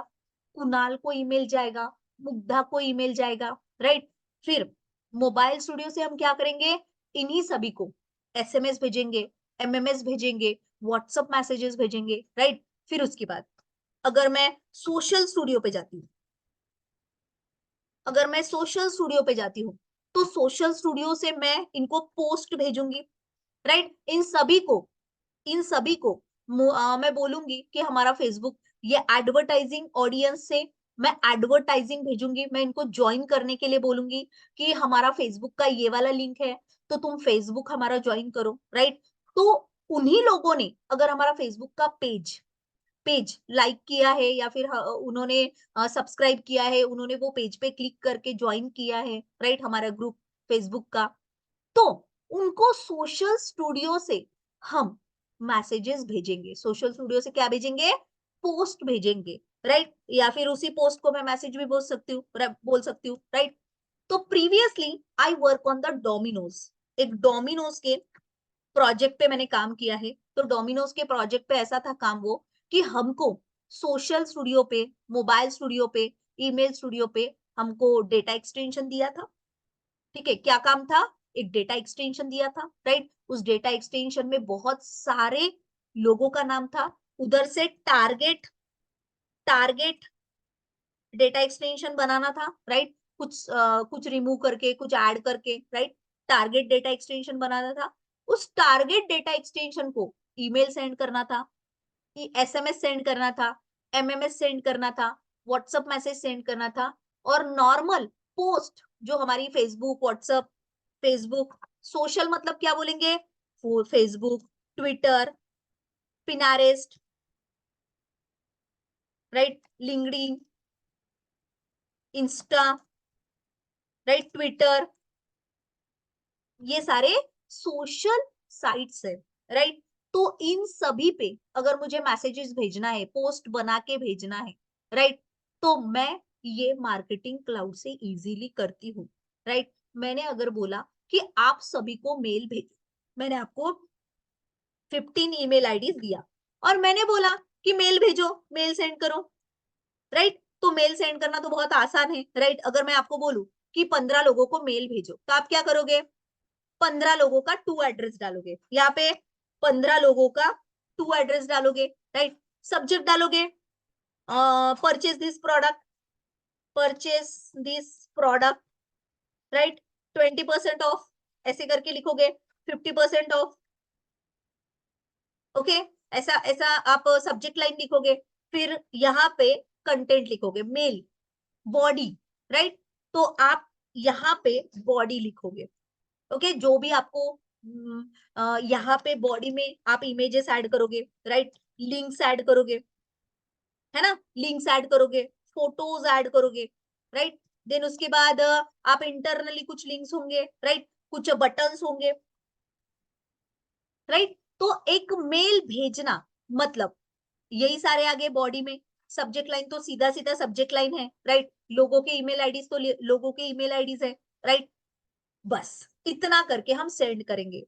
कुणाल को ईमेल जाएगा, मुग्धा को ईमेल जाएगा, राइट। फिर मोबाइल स्टूडियो से हम क्या करेंगे, इन्हीं सभी को एसएमएस भेजेंगे, एमएमएस भेजेंगे, व्हाट्सएप मैसेजेस भेजेंगे, राइट। फिर उसके बाद अगर मैं सोशल स्टूडियो पे जाती हूँ, अगर मैं सोशल स्टूडियो पे जाती हूँ, तो सोशल स्टूडियो से मैं इनको पोस्ट भेजूंगी, राइट। इन सभी को मैं बोलूंगी कि हमारा फेसबुक, ये एडवर्टाइजिंग ऑडियंस से मैं एडवर्टाइजिंग भेजूंगी, मैं इनको ज्वाइन करने के लिए बोलूंगी कि हमारा फेसबुक का ये वाला लिंक है, तो तुम फेसबुक हमारा ज्वाइन करो, राइट। तो उन्हीं लोगों ने अगर हमारा फेसबुक का पेज पेज लाइक किया है, या फिर उन्होंने सब्सक्राइब किया है, उन्होंने वो पेज पे क्लिक करके ज्वाइन किया है, राइट, हमारा ग्रुप फेसबुक का, तो उनको सोशल स्टूडियो से हम मैसेजेस भेजेंगे, सोशल स्टूडियो से क्या भेजेंगे, पोस्ट भेजेंगे, राइट। या फिर उसी पोस्ट को मैं मैसेज भी बोल सकती हूँ, राइट। तो previously I work on the Domino's, एक डोमिनोज के प्रोजेक्ट पे मैंने काम किया है। तो डोमिनोज के प्रोजेक्ट पे ऐसा था काम वो, कि हमको सोशल स्टूडियो पे, मोबाइल स्टूडियो पे, ईमेल स्टूडियो पे हमको डेटा एक्सटेंशन दिया था, ठीक है। क्या काम था, एक डेटा एक्सटेंशन दिया था, राइट? उस डेटा एक्सटेंशन में बहुत सारे लोगों का नाम था। उधर से टारगेट टारगेट डेटा एक्सटेंशन बनाना था, राइट? कुछ रिमूव करके, कुछ ऐड करके, राइट? टारगेट डेटा एक्सटेंशन बनाना था। उस टारगेट डेटा एक्सटेंशन को ईमेल सेंड करना था, एसएमएस सेंड करना था, एमएमएस सेंड करना था, व्हाट्सएप मैसेज सेंड करना था, और नॉर्मल पोस्ट जो हमारी फेसबुक, व्हाट्सएप, फेसबुक सोशल मतलब क्या बोलेंगे? Facebook, Twitter, Pinterest, right? LinkedIn, Insta, right? Twitter, ये सारे सोशल साइट्स है, राइट? तो इन सभी पे अगर मुझे मैसेजेस भेजना है, पोस्ट बना के भेजना है, राइट? तो मैं ये मार्केटिंग क्लाउड से इजीली करती हूँ, राइट? मैंने अगर बोला कि आप सभी को मेल भेजो, मैंने आपको 15 ईमेल आईडीज दिया और मैंने बोला कि मेल भेजो, मेल सेंड करो, राइट? तो मेल सेंड करना तो बहुत आसान है, राइट? अगर मैं आपको बोलूं कि 15 लोगों को मेल भेजो, तो आप क्या करोगे? 15 लोगों का टू एड्रेस डालोगे, यहाँ पे 15 लोगों का टू एड्रेस डालोगे, राइट? सब्जेक्ट डालोगे purchase this product, purchase this product, right? 20% of ऐसे करके लिखोगे, 50% ऑफ, ओके? ऐसा ऐसा आप सब्जेक्ट लाइन लिखोगे, फिर यहाँ पे कंटेंट लिखोगे, मेल, बॉडी, राइट? तो आप यहाँ पे बॉडी लिखोगे, ओके? जो भी आपको यहाँ पे बॉडी में आप इमेजेस ऐड करोगे, राइट? लिंक्स ऐड करोगे, है ना? लिंक्स ऐड करोगे, फोटोज ऐड करोगे, राइट? देन उसके बाद आप इंटरनली कुछ लिंक्स होंगे, राइट? कुछ बटन्स होंगे, राइट? तो एक मेल भेजना मतलब यही सारे आगे बॉडी में, सब्जेक्ट लाइन तो सीधा सीधा सब्जेक्ट लाइन है, राइट? लोगों के ईमेल आईडीज तो लोगों के ईमेल आईडीज है, राइट? बस इतना करके हम सेंड करेंगे।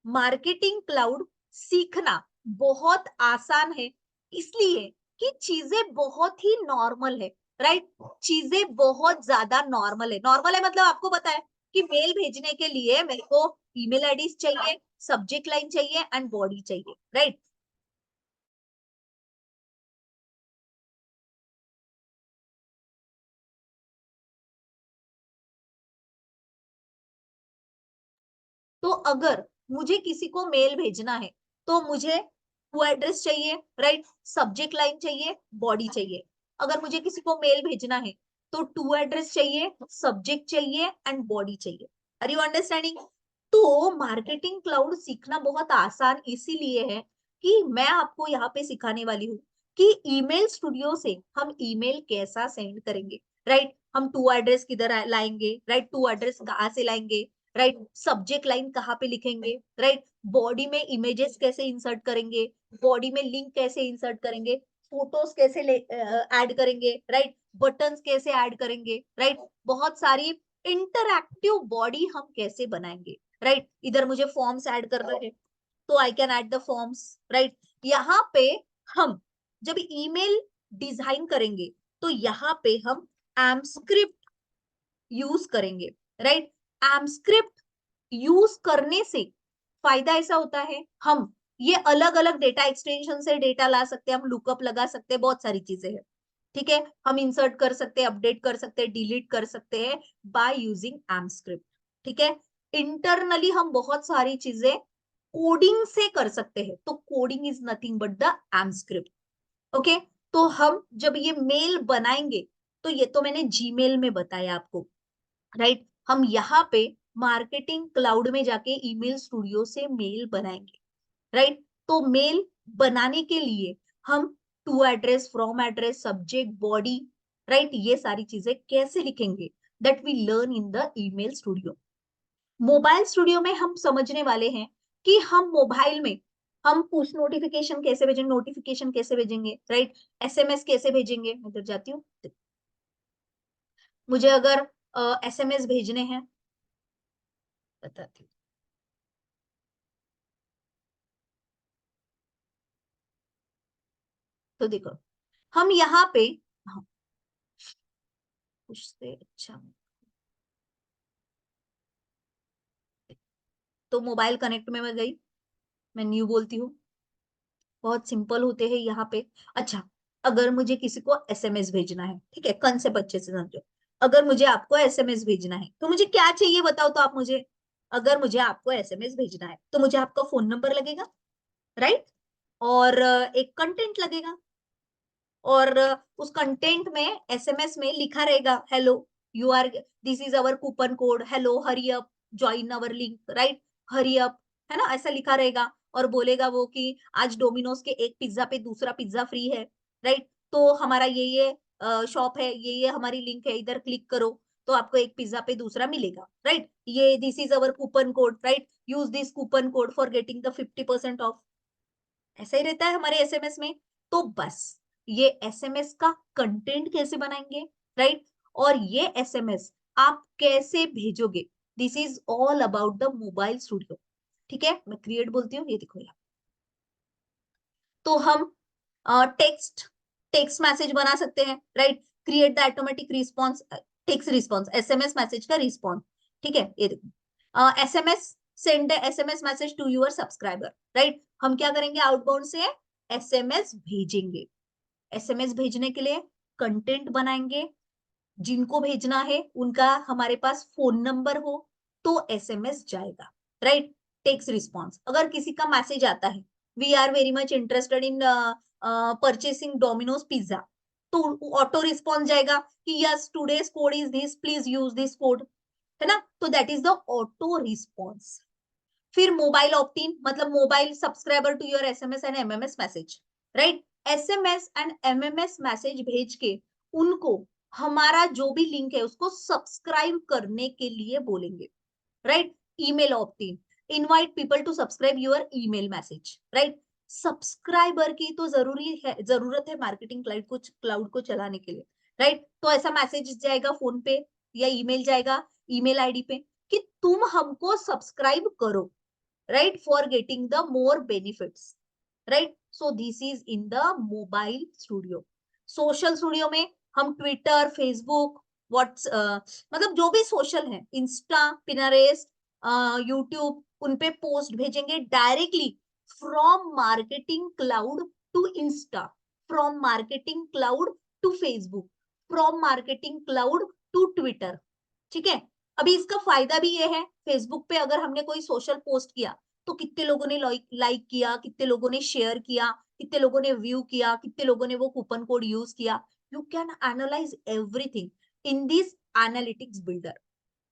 मार्केटिंग क्लाउड सीखना बहुत आसान है, इसलिए कि चीजें बहुत ही नॉर्मल है, राइट? चीजें बहुत ज्यादा नॉर्मल है मतलब आपको पता है कि मेल भेजने के लिए मेरे को ईमेल आईडी चाहिए, सब्जेक्ट लाइन चाहिए एंड बॉडी चाहिए, राइट? तो अगर मुझे किसी को मेल भेजना है तो मुझे वो एड्रेस चाहिए, राइट? सब्जेक्ट लाइन चाहिए, बॉडी चाहिए। अगर मुझे किसी को मेल भेजना है तो टू एड्रेस चाहिए, सब्जेक्ट चाहिए एंड बॉडी चाहिए। Are you understanding? तो मार्केटिंग क्लाउड सीखना बहुत आसान इसीलिए है कि मैं आपको यहाँ पे सिखाने वाली हूँ कि ईमेल स्टूडियो से हम ईमेल कैसा सेंड करेंगे, राइट? हम टू एड्रेस किधर लाएंगे, राइट? टू एड्रेस कहाँ से लाएंगे, राइट? सब्जेक्ट लाइन कहाँ पे लिखेंगे, राइट? बॉडी में इमेजेस कैसे इंसर्ट करेंगे, बॉडी में लिंक कैसे इंसर्ट करेंगे, फोटोज कैसे ऐड करेंगे, राइट? बटन्स कैसे ऐड करेंगे, राइट? बहुत सारी इंटरएक्टिव बॉडी हम कैसे बनाएंगे, राइट? इधर मुझे फॉर्म्स ऐड करना है तो I can add the forms, right? यहाँ पे हम जब ईमेल डिजाइन करेंगे तो यहाँ पे हम एमस्क्रिप्ट यूज करेंगे, राइट? एमस्क्रिप्ट यूज करने से फायदा ऐसा होता है, हम ये अलग अलग डेटा एक्सटेंशन से डेटा ला सकते हैं, हम लुकअप लगा सकते हैं, बहुत सारी चीजें हैं, ठीक है? हम इंसर्ट कर सकते हैं, अपडेट कर सकते हैं, डिलीट कर सकते हैं बाय यूजिंग एमस्क्रिप्ट, ठीक है? इंटरनली हम बहुत सारी चीजें कोडिंग से कर सकते हैं, तो coding is nothing but the AMPscript, okay? तो हम जब ये मेल बनाएंगे तो ये तो मैंने जीमेल में बताया आपको, राइट? हम यहाँ पे मार्केटिंग क्लाउड में जाके ईमेल स्टूडियो से मेल बनाएंगे, राइट? तो मेल बनाने के लिए हम to address, from address, subject, body, right? ये सारी चीजें कैसे लिखेंगे that we learn in the email studio. Mobile studio में हम समझने वाले हैं कि हम मोबाइल में हम पुश नोटिफिकेशन कैसे भेजेंगे, नोटिफिकेशन कैसे भेजेंगे, राइट? एसएमएस कैसे भेजेंगे, मैं इधर जाती हूँ। मुझे अगर एसएमएस भेजने हैं, बताती हूँ। तो देखो हम यहाँ पे, हाँ, कुछ से अच्छा तो मोबाइल कनेक्ट में मैं गई, मैं न्यू बोलती हूँ, बहुत सिंपल होते हैं यहाँ पे। अच्छा, अगर मुझे किसी को एसएमएस भेजना है, ठीक है, कंसेप्ट अच्छे से समझो। अगर मुझे आपको एसएमएस भेजना है तो मुझे क्या चाहिए बताओ तो आप मुझे। अगर मुझे आपको एसएमएस भेजना है तो मुझे आपका फोन नंबर लगेगा, राइट, और एक कंटेंट लगेगा, और उस कंटेंट में एसएमएस में लिखा रहेगा, hello you are, this is our coupon code, hello hurry up, join our link, right, hurry up, है ना, ऐसा लिखा रहेगा। और बोलेगा वो कि आज डोमिनोज के एक पिज्जा पे दूसरा पिज्जा फ्री है, राइट, तो हमारा ये शॉप है, ये हमारी लिंक है, इधर क्लिक करो तो आपको एक पिज्जा पे दूसरा मिलेगा, राइट, ये this is our coupon code, right, use this coupon code for getting the 50% of. ऐसा ही रहता है हमारे एसएमएस में। तो बस ये एसएमएस का कंटेंट कैसे बनाएंगे, राइट, और ये एसएमएस आप कैसे भेजोगे, this is all about the mobile studio. ठीक है, मैं क्रिएट बोलती हूँ, ये देखो यहाँ। तो हम टेक्स्ट टेक्स्ट मैसेज बना सकते हैं, right, create the automatic response, text response, SMS message का रिस्पॉन्स। ठीक है, ये देखो, SMS, send SMS message to your subscriber, right, हम क्या करेंगे, आउटबाउंड से एसएमएस भेजेंगे। एसएमएस भेजने के लिए कंटेंट बनाएंगे, जिनको भेजना है उनका हमारे पास फोन नंबर हो तो एसएमएस जाएगा, राइट। टेक्स्ट रिस्पॉन्स, अगर किसी का मैसेज आता है, we are very much interested in purchasing Domino's pizza, तो ऑटो रिस्पॉन्स जाएगा कि yes today's code is this, please use this code, है ना, तो that is the auto response. फिर मोबाइल ऑप्टिन, मतलब mobile subscriber to your SMS and MMS message, right, SMS and MMS message भेज के उनको हमारा जो भी लिंक है उसको सब्सक्राइब करने के लिए बोलेंगे, right. Email opt in, invite people to subscribe your email message, right. Subscriber की तो जरूरत है मार्केटिंग क्लाउड को चलाने के लिए, राइट, तो ऐसा मैसेज जाएगा फोन पे या ईमेल जाएगा ईमेल आईडी पे कि तुम हमको सब्सक्राइब करो, right, for getting the more benefits, right, so this is in the mobile studio। social studio में हम ट्विटर, फेसबुक, मतलब जो भी सोशल है, इंस्टा, पिनरेस्ट, यूट्यूब, उन पे पोस्ट भेजेंगे directly from marketing cloud to Insta, from marketing cloud to Facebook, from marketing cloud to Twitter. ठीक है, अभी इसका फायदा भी ये है, फेसबुक पे अगर हमने कोई सोशल पोस्ट किया तो कितने लोगों ने लाइक किया, कितने लोगों ने शेयर किया, कितने लोगों ने व्यू किया, कितने लोगों ने वो कूपन कोड यूज किया, you can analyse everything in this analytics builder.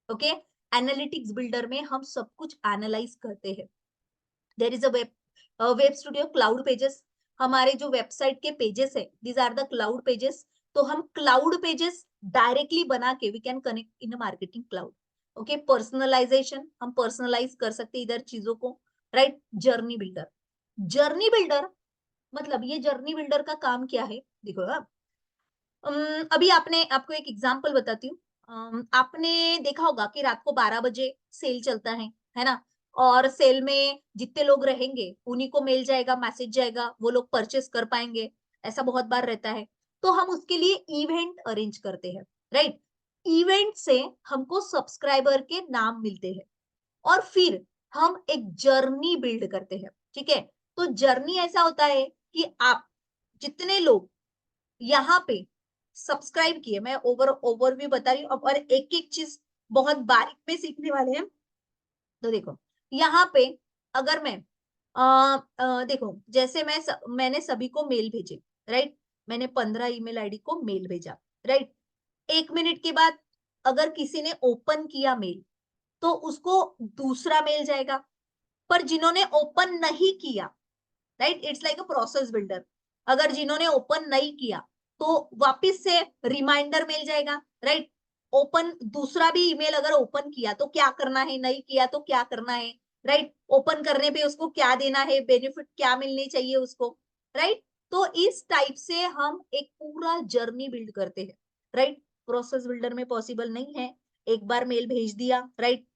Okay, analytics builder में हम सब कुछ एनालाइज करते हैं। There is a web studio cloud pages, हमारे जो वेबसाइट के पेजेस है, these are the cloud pages. तो हम क्लाउड पेजेस डायरेक्टली बना के we can connect in marketing cloud. Okay, personalisation, हम पर्सनलाइज कर सकते हैं इधर चीजों को, right. Journey builder, journey builder मतलब ये जर्नी बिल्डर का काम क्या है, देखो आप, अभी आपने, आपको एक एग्जांपल बताती हूँ। आपने देखा होगा कि रात को 12 बजे सेल चलता है ना, और सेल में जितने लोग रहेंगे उन्हीं को मेल जाएगा, मैसेज जाएगा, वो लोग परचेस कर पाएंगे, ऐसा बहुत बार रहता है। तो हम उसके लिए इवेंट अरेंज करते हैं, राइट। इवेंट से हमको सब्सक्राइबर के नाम मिलते हैं और फिर हम एक जर्नी बिल्ड करते हैं। ठीक है, तो जर्नी ऐसा होता है कि आप जितने लोग यहाँ पे सब्सक्राइब किए, मैं ओवरव्यू बता रही हूँ, और एक एक चीज बहुत बारीक में सीखने वाले हैं। तो देखो यहाँ पे अगर मैं देखो, जैसे मैंने सभी को मेल भेजे, राइट, मैंने 15 ईमेल आईडी को मेल भेजा, राइट। 1 मिनट के बाद अगर किसी ने ओपन किया मेल तो उसको दूसरा मेल जाएगा, पर जिन्होंने ओपन नहीं किया, right, it's like a process builder, अगर जिन्होंने ओपन नहीं किया तो वापस से रिमाइंडर मिल जाएगा, राइट। ओपन दूसरा भी ईमेल अगर ओपन किया तो क्या करना है, नहीं किया तो क्या करना है, राइट, ओपन करने पे उसको क्या देना है, बेनिफिट क्या मिलने चाहिए उसको, राइट। तो इस टाइप से हम एक पूरा जर्नी बिल्ड करते हैं, राइट। प्रोसेस बिल्डर में पॉसिबल नहीं है, एक बार मेल भेज दिया, राइट।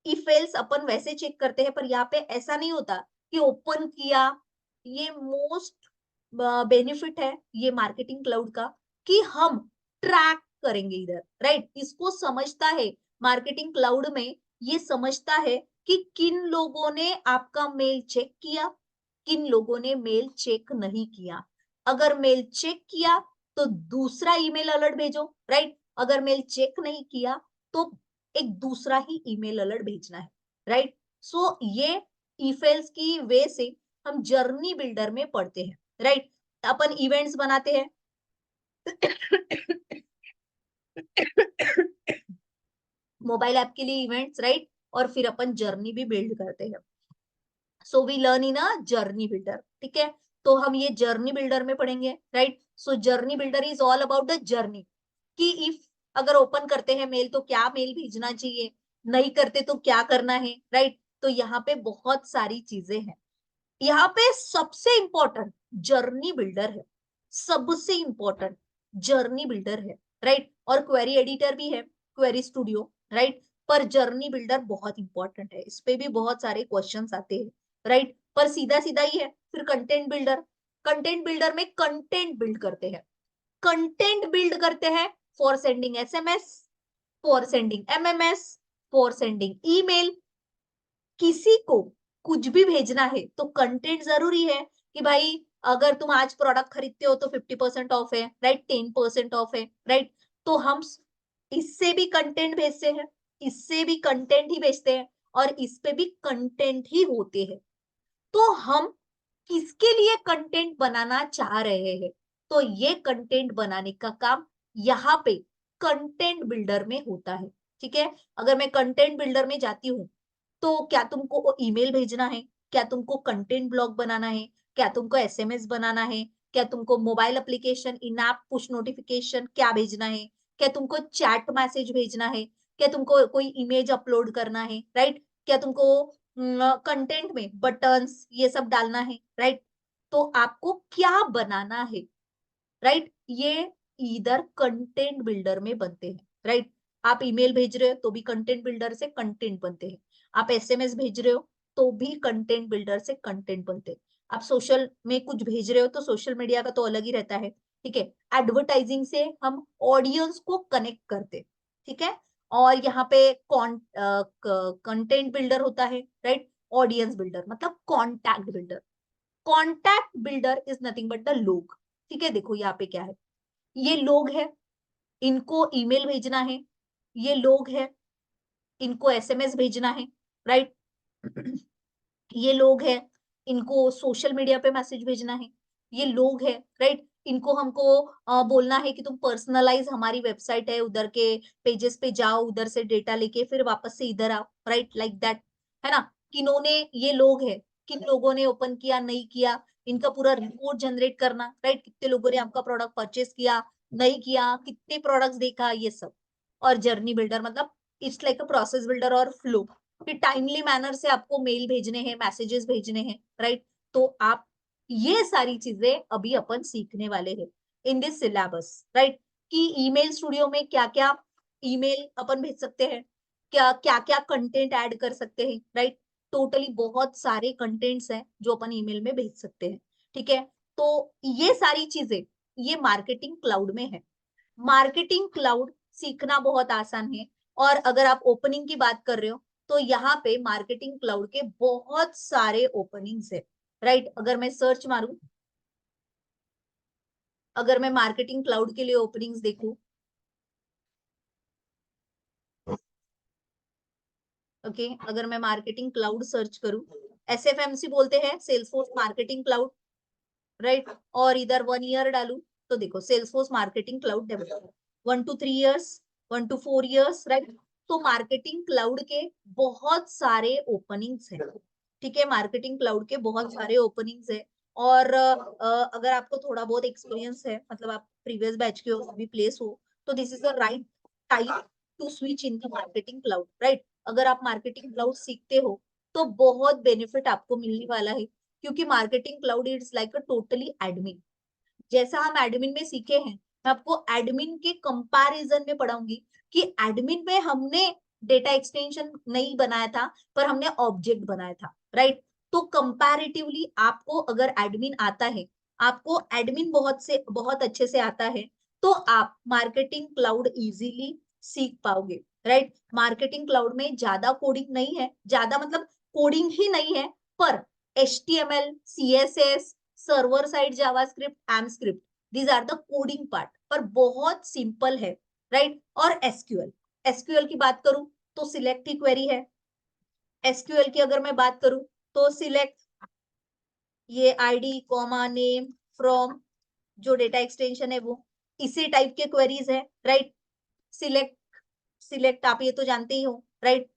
इफ एल्स अपन वैसे चेक करते हैं, पर यहाँ पे ऐसा नहीं होता कि ओपन किया। ये मोस्ट बेनिफिट है ये मार्केटिंग क्लाउड का कि हम ट्रैक करेंगे इधर, राइट। इसको समझता है मार्केटिंग क्लाउड में, ये समझता है कि किन लोगों ने आपका मेल चेक किया, किन लोगों ने मेल चेक नहीं किया। अगर मेल चेक किया तो दूसरा ईमेल अलर्ट भेजो, राइट? अगर मेल चेक नहीं किया तो एक दूसरा ही ईमेल अलर्ट भेजना है, राइट? सो ये ईफेल्स की वे से हम जर्नी बिल्डर में पढ़ते हैं, राइट? अपन इवेंट्स बनाते हैं। मोबाइल ऐप के लिए इवेंट्स, राइट? और फिर अपन जर्नी भी बिल्ड करते हैं। So we learn in a journey builder, ठीक है? तो हम ये जर्नी बिल्डर में पढ़ेंगे, right? So journey builder is all about the journey, कि इफ अगर ओपन करते हैं मेल तो क्या मेल भेजना चाहिए, नहीं करते तो क्या करना है, राइट? तो यहाँ पे बहुत सारी चीजें हैं। यहाँ पे सबसे इंपॉर्टेंट जर्नी बिल्डर है, सबसे इंपॉर्टेंट जर्नी बिल्डर है, राइट? और क्वेरी एडिटर भी है, क्वेरी स्टूडियो, राइट? पर जर्नी बिल्डर बहुत इंपॉर्टेंट है, इस पे भी बहुत सारे क्वेश्चंस आते हैं, राइट? पर सीधा सीधा ही है। फिर कंटेंट बिल्डर, कंटेंट बिल्डर में कंटेंट बिल्ड करते हैं, कंटेंट बिल्ड करते हैं for sending SMS, for sending MMS, for sending email. किसी को कुछ भी भेजना है तो कंटेंट जरूरी है, कि भाई अगर तुम आज प्रोडक्ट खरीदते हो तो 50% ऑफ है, राइट? 10% ऑफ है, राइट? तो हम इससे भी कंटेंट भेजते हैं, इससे भी कंटेंट ही भेजते हैं, और इस पे भी कंटेंट ही होते हैं। तो हम किसके लिए कंटेंट बनाना चाह रहे हैं, तो ये कंटेंट बनाने का काम यहाँ पे कंटेंट बिल्डर में होता है, ठीक है? अगर मैं कंटेंट बिल्डर में जाती हूँ तो क्या तुमको ईमेल भेजना है, क्या तुमको कंटेंट ब्लॉग बनाना है, क्या तुमको एसएमएस बनाना है, क्या तुमको mobile application in app push notification क्या भेजना है, क्या तुमको चैट मैसेज भेजना है, क्या तुमको कोई इमेज अपलोड करना है, राइट? क्या तुमको कंटेंट में बटन्स ये सब डालना है, राइट? तो आपको क्या बनाना है, राइट? ये इधर कंटेंट बिल्डर में बनते हैं, राइट? आप ईमेल भेज रहे हो तो भी कंटेंट बिल्डर से कंटेंट बनते हैं, आप एसएमएस भेज रहे हो तो भी कंटेंट बिल्डर से कंटेंट बनते हैं, आप सोशल में कुछ भेज रहे हो तो सोशल मीडिया का तो अलग ही रहता है, ठीक है? एडवर्टाइजिंग से हम ऑडियंस को कनेक्ट करते, ठीक है? और यहाँ पे कंटेंट बिल्डर होता है, राइट? ऑडियंस बिल्डर मतलब contact builder. Contact builder is nothing but the लोग, ठीक है? देखो यहाँ पे क्या है, ये लोग है, इनको ईमेल भेजना है, ये लोग है, इनको एसएमएस भेजना है, राइट? ये लोग हैं, इनको सोशल मीडिया पे मैसेज भेजना है, ये लोग हैं, राइट? इनको हमको बोलना है कि तुम पर्सनलाइज हमारी वेबसाइट है उधर के पेजेस पे जाओ, उधर से डेटा लेके फिर वापस से इधर आओ, राइट? लाइक दैट, है ना? किन्होंने, ये लोग है, किन लोगों ने ओपन किया नहीं किया, इनका पूरा रिपोर्ट जनरेट करना, राइट? कितने लोगों ने आपका प्रोडक्ट परचेस किया नहीं किया, कितने प्रोडक्ट्स देखा, ये सब। और जर्नी बिल्डर मतलब it's like a process builder और फ्लो, कि टाइमली मैनर से आपको मेल भेजने हैं, मैसेजेस भेजने हैं, राइट? तो आप ये सारी चीजें अभी अपन सीखने वाले हैं इन दिस सिलेबस, राइट? कि ईमेल स्टूडियो में क्या क्या ईमेल अपन भेज सकते हैं, क्या क्या क्या कंटेंट ऐड कर सकते हैं, राइट? टोटली बहुत सारे कंटेंट्स हैं जो अपन ईमेल में भेज सकते हैं, ठीक है? तो ये सारी चीजें ये मार्केटिंग क्लाउड में है। मार्केटिंग क्लाउड सीखना बहुत आसान है, और अगर आप ओपनिंग की बात कर रहे हो तो यहाँ पे मार्केटिंग क्लाउड के बहुत सारे ओपनिंग्स है, राइट? अगर मैं सर्च मारूं, अगर मैं मार्केटिंग क्लाउड के लिए ओपनिंग्स देखूं, ओके, अगर मैं मार्केटिंग क्लाउड सर्च करूं, एसएफएमसी बोलते हैं, सेल्सफोर्स मार्केटिंग क्लाउड, राइट? और इधर 1 ईयर डालू तो देखो Salesforce marketing cloud developer, 1 to 3 years, 1 to 4 years, right? तो मार्केटिंग क्लाउड के बहुत सारे ओपनिंग्स हैं, ठीक है? मार्केटिंग क्लाउड के बहुत सारे ओपनिंग्स है। और अगर आपको थोड़ा बहुत एक्सपीरियंस है, मतलब आप प्रीवियस बैच के हो, अभी प्लेस हो, तो this is the right time to switch in the marketing cloud, right? अगर आप मार्केटिंग क्लाउड सीखते हो तो बहुत बेनिफिट आपको मिलने वाला है, क्योंकि marketing cloud it's like a totally admin. जैसा हम एडमिन में सीखे हैं, मैं आपको एडमिन के कंपैरिजन में पढ़ाऊंगी कि एडमिन में हमने डेटा एक्सटेंशन नहीं बनाया था, पर हमने ऑब्जेक्ट बनाया था, राइट? तो कंपैरेटिवली आपको अगर एडमिन आता है, आपको एडमिन बहुत अच्छे से आता है, तो आप मार्केटिंग क्लाउड इजीली सीख पाओगे, राइट। मार्केटिंग क्लाउड में ज्यादा कोडिंग नहीं है, ज्यादा मतलब कोडिंग ही नहीं है, पर HTML, CSS, server side JavaScript, AMPscript, these are the coding part, पर बहुत सिंपल है, राइट। और एसक्यूएल की बात करूं तो सिलेक्ट ही क्वेरी है। एसक्यूएल की अगर मैं बात करूं तो सिलेक्ट, ये आईडी कॉमा नेम फ्रॉम, जो डेटा एक्सटेंशन है वो इसी टाइप के क्वेरीज है, राइट। सिलेक्ट, सिलेक्ट आप ये तो जानते ही हो, right.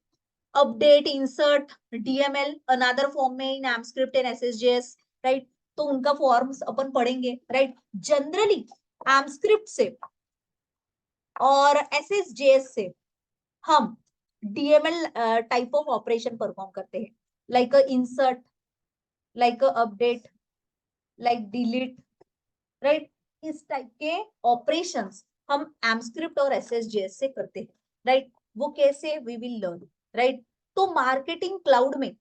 Update, insert, DML another form में इन एमस्क्रिप्ट एंड एसएसजेएस, राइट। तो उनका फॉर्म्स अपन पढ़ेंगे, राइट। जनरली एमस्क्रिप्ट से और एसएसजेएस से हम DML type of operation perform करते हैं, like insert, like update, like delete, right. इस टाइप के ऑपरेशंस हम एमस्क्रिप्ट और एसएसजेएस से करते हैं, राइट। वो कैसे, वी विल लर्न, राइट। तो मार्केटिंग क्लाउड में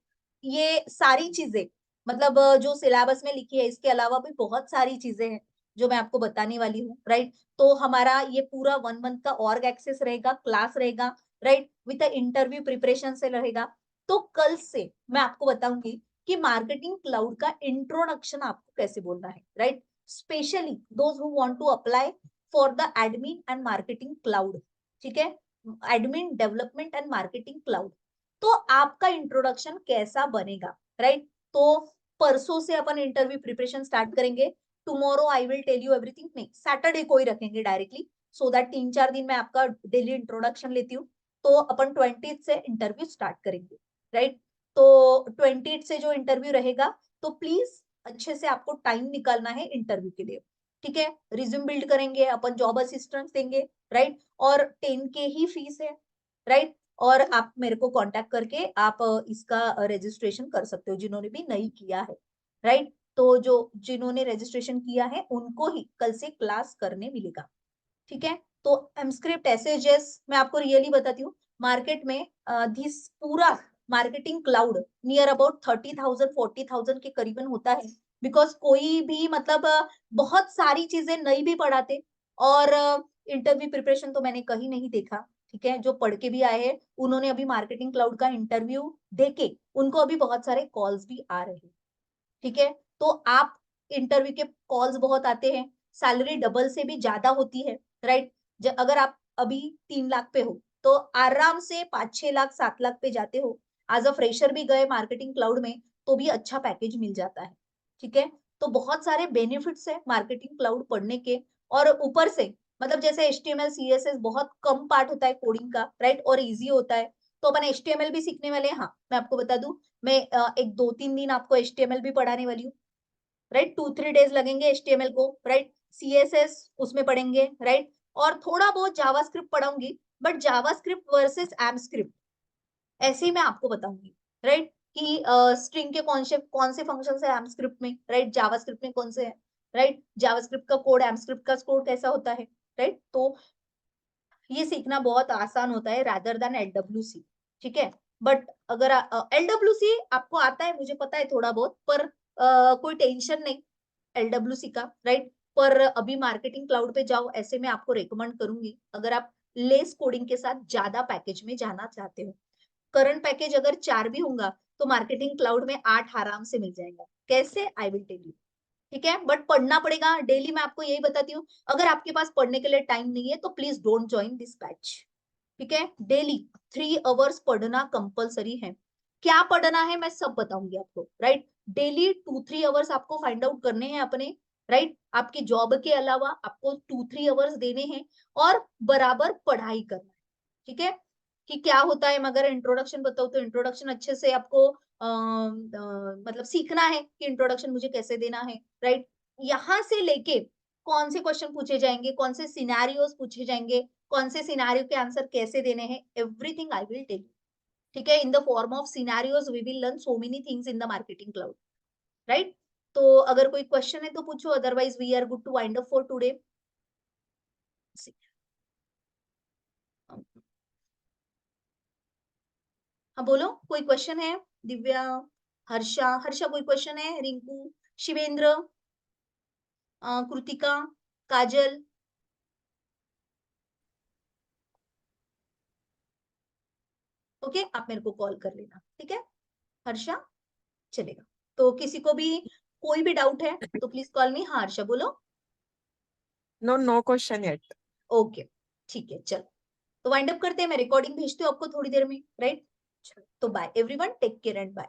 ये सारी चीजें, मतलब जो सिलेबस में लिखी है, इसके अलावा भी बहुत सारी चीजें हैं जो मैं आपको बताने वाली हूँ, राइट। तो हमारा ये पूरा 1 मंथ का ऑर्ग एक्सेस रहेगा, क्लास रहेगा, राइट, विद इंटरव्यू प्रिपरेशन से रहेगा। तो कल से मैं आपको बताऊंगी कि मार्केटिंग क्लाउड का इंट्रोडक्शन आपको कैसे बोलना है, right. Specially those who want to apply for the admin and marketing cloud, ठीक है, admin development and marketing cloud. तो आपका इंट्रोडक्शन कैसा बनेगा, राइट। तो परसों से अपन इंटरव्यू प्रिपरेशन स्टार्ट करेंगे। Tomorrow I will tell you everything, नहीं सैटरडे को ही रखेंगे डायरेक्टली, सो दैट 3-4 दिन में आपका डेली इंट्रोडक्शन लेती हूँ। तो अपन 20 से इंटरव्यू स्टार्ट करेंगे, राइट। तो 20 से जो इंटरव्यू रहेगा, तो प्लीज अच्छे से आपको टाइम निकालना है इंटरव्यू के लिए, ठीक है। रिज्यूम बिल्ड करेंगे अपन, जॉब असिस्टेंस देंगे, राइट। और 10K ही फीस है, राइट। और आप मेरे को कांटेक्ट करके आप इसका रजिस्ट्रेशन कर सकते हो, जिन्होंने भी नहीं किया है, राइट। तो जो जिन्होंने रजिस्ट्रेशन किया है उनको ही कल से क्लास करने मिलेगा, ठीक है। तो एमस्क्रिप्ट एसएसजेएस मैं आपको रियली बताती हूँ, मार्केट में दिस पूरा मार्केटिंग क्लाउड नियर अबाउट 30,000 40,000 के करीबन होता है। बिकॉज कोई भी मतलब बहुत सारी चीजें नहीं भी पढ़ाते, और इंटरव्यू प्रिपरेशन तो मैंने कहीं नहीं देखा, ठीक है। जो पढ़ के भी आए हैं उन्होंने अभी मार्केटिंग क्लाउड का इंटरव्यू देके उनको अभी बहुत सारे कॉल्स भी आ रहे हैं, ठीक है। तो आप, इंटरव्यू के कॉल्स बहुत आते हैं, सैलरी डबल से भी ज्यादा होती है, राइट। अगर आप अभी 3 लाख पे हो तो आराम से 5-6 लाख 7 लाख पे जाते हो। एज अ फ्रेशर भी गए मार्केटिंग क्लाउड में तो भी अच्छा पैकेज मिल जाता है, ठीक है। तो बहुत सारे बेनिफिट्स है मार्केटिंग क्लाउड पढ़ने के। और ऊपर से मतलब जैसे HTML CSS बहुत कम पार्ट होता है कोडिंग का, राइट, और इजी होता है। तो अपन HTML भी सीखने वाले हैं, हाँ मैं आपको बता दूं, मैं एक 2-3 दिन आपको HTML भी पढ़ाने वाली हूँ, राइट। 2-3 डेज लगेंगे HTML को, राइट। CSS उसमें पढ़ेंगे, राइट। और थोड़ा बहुत जावास्क्रिप्ट पढ़ाऊंगी, बट जावास्क्रिप्ट वर्सेस एमस्क्रिप्ट ऐसे ही मैं आपको बताऊंगी, राइट। कि स्ट्रिंग के कौन से फंक्शन है एमस्क्रिप्ट में, राइट, जावास्क्रिप्ट में कौन से है, राइट। जावास्क्रिप्ट का कोड एमस्क्रिप्ट का कोड कैसा होता है, राइट। तो ये सीखना बहुत आसान होता है रादर देन LWC, ठीक है। बट अगर LWC आपको आता है, मुझे पता है थोड़ा बहुत, पर कोई टेंशन नहीं LWC का, राइट। पर अभी मार्केटिंग क्लाउड पे जाओ, ऐसे मैं आपको रेकमेंड करूंगी अगर आप लेस कोडिंग के साथ ज्यादा पैकेज में जाना चाहते हो। करंट पैकेज अगर 4 भी होगा तो मार्केटिंग क्लाउड में 8 आराम से मिल जाएगा। कैसे, आई विल टेल यू, ठीक है। बट पढ़ना पड़ेगा डेली, मैं आपको यही बताती हूँ। अगर आपके पास पढ़ने के लिए टाइम नहीं है तो please don't join this batch, ठीक है। डेली 3 आवर्स पढ़ना कंपलसरी है। क्या पढ़ना है मैं सब बताऊंगी आपको, राइट। डेली 2-3 आवर्स आपको फाइंड आउट करने हैं अपने, राइट। आपकी जॉब के अलावा आपको 2-3 आवर्स देने हैं और बराबर पढ़ाई करना है, ठीक है। कि क्या होता है, मगर इंट्रोडक्शन बताऊं तो इंट्रोडक्शन अच्छे से आपको मतलब सीखना है कि इंट्रोडक्शन मुझे कैसे देना है, राइट। यहाँ से लेके कौन से क्वेश्चन पूछे जाएंगे, कौन से सिनेरियोस पूछे जाएंगे, कौन से सिनेरियो के आंसर कैसे देने हैं, एवरीथिंग आई विल टेल, ठीक है। In the form of scenarios we will learn so many things in the marketing cloud, right. तो अगर कोई क्वेश्चन है तो पूछो, otherwise we are good to wind up for today. हाँ बोलो, कोई क्वेश्चन है? दिव्या, हर्षा, हर्षा कोई क्वेश्चन है? रिंकू, शिवेंद्र, कृतिका, काजल, ओके, आप मेरे को कॉल कर लेना, ठीक है हर्षा, चलेगा। तो किसी को भी कोई भी डाउट है तो प्लीज कॉल मी। हाँ हर्षा बोलो। No question yet. ओके ठीक है, चलो तो वाइंड अप करते हैं, मैं रिकॉर्डिंग भेजती हूँ आपको थोड़ी देर में, राइट। तो bye everyone, take care and bye.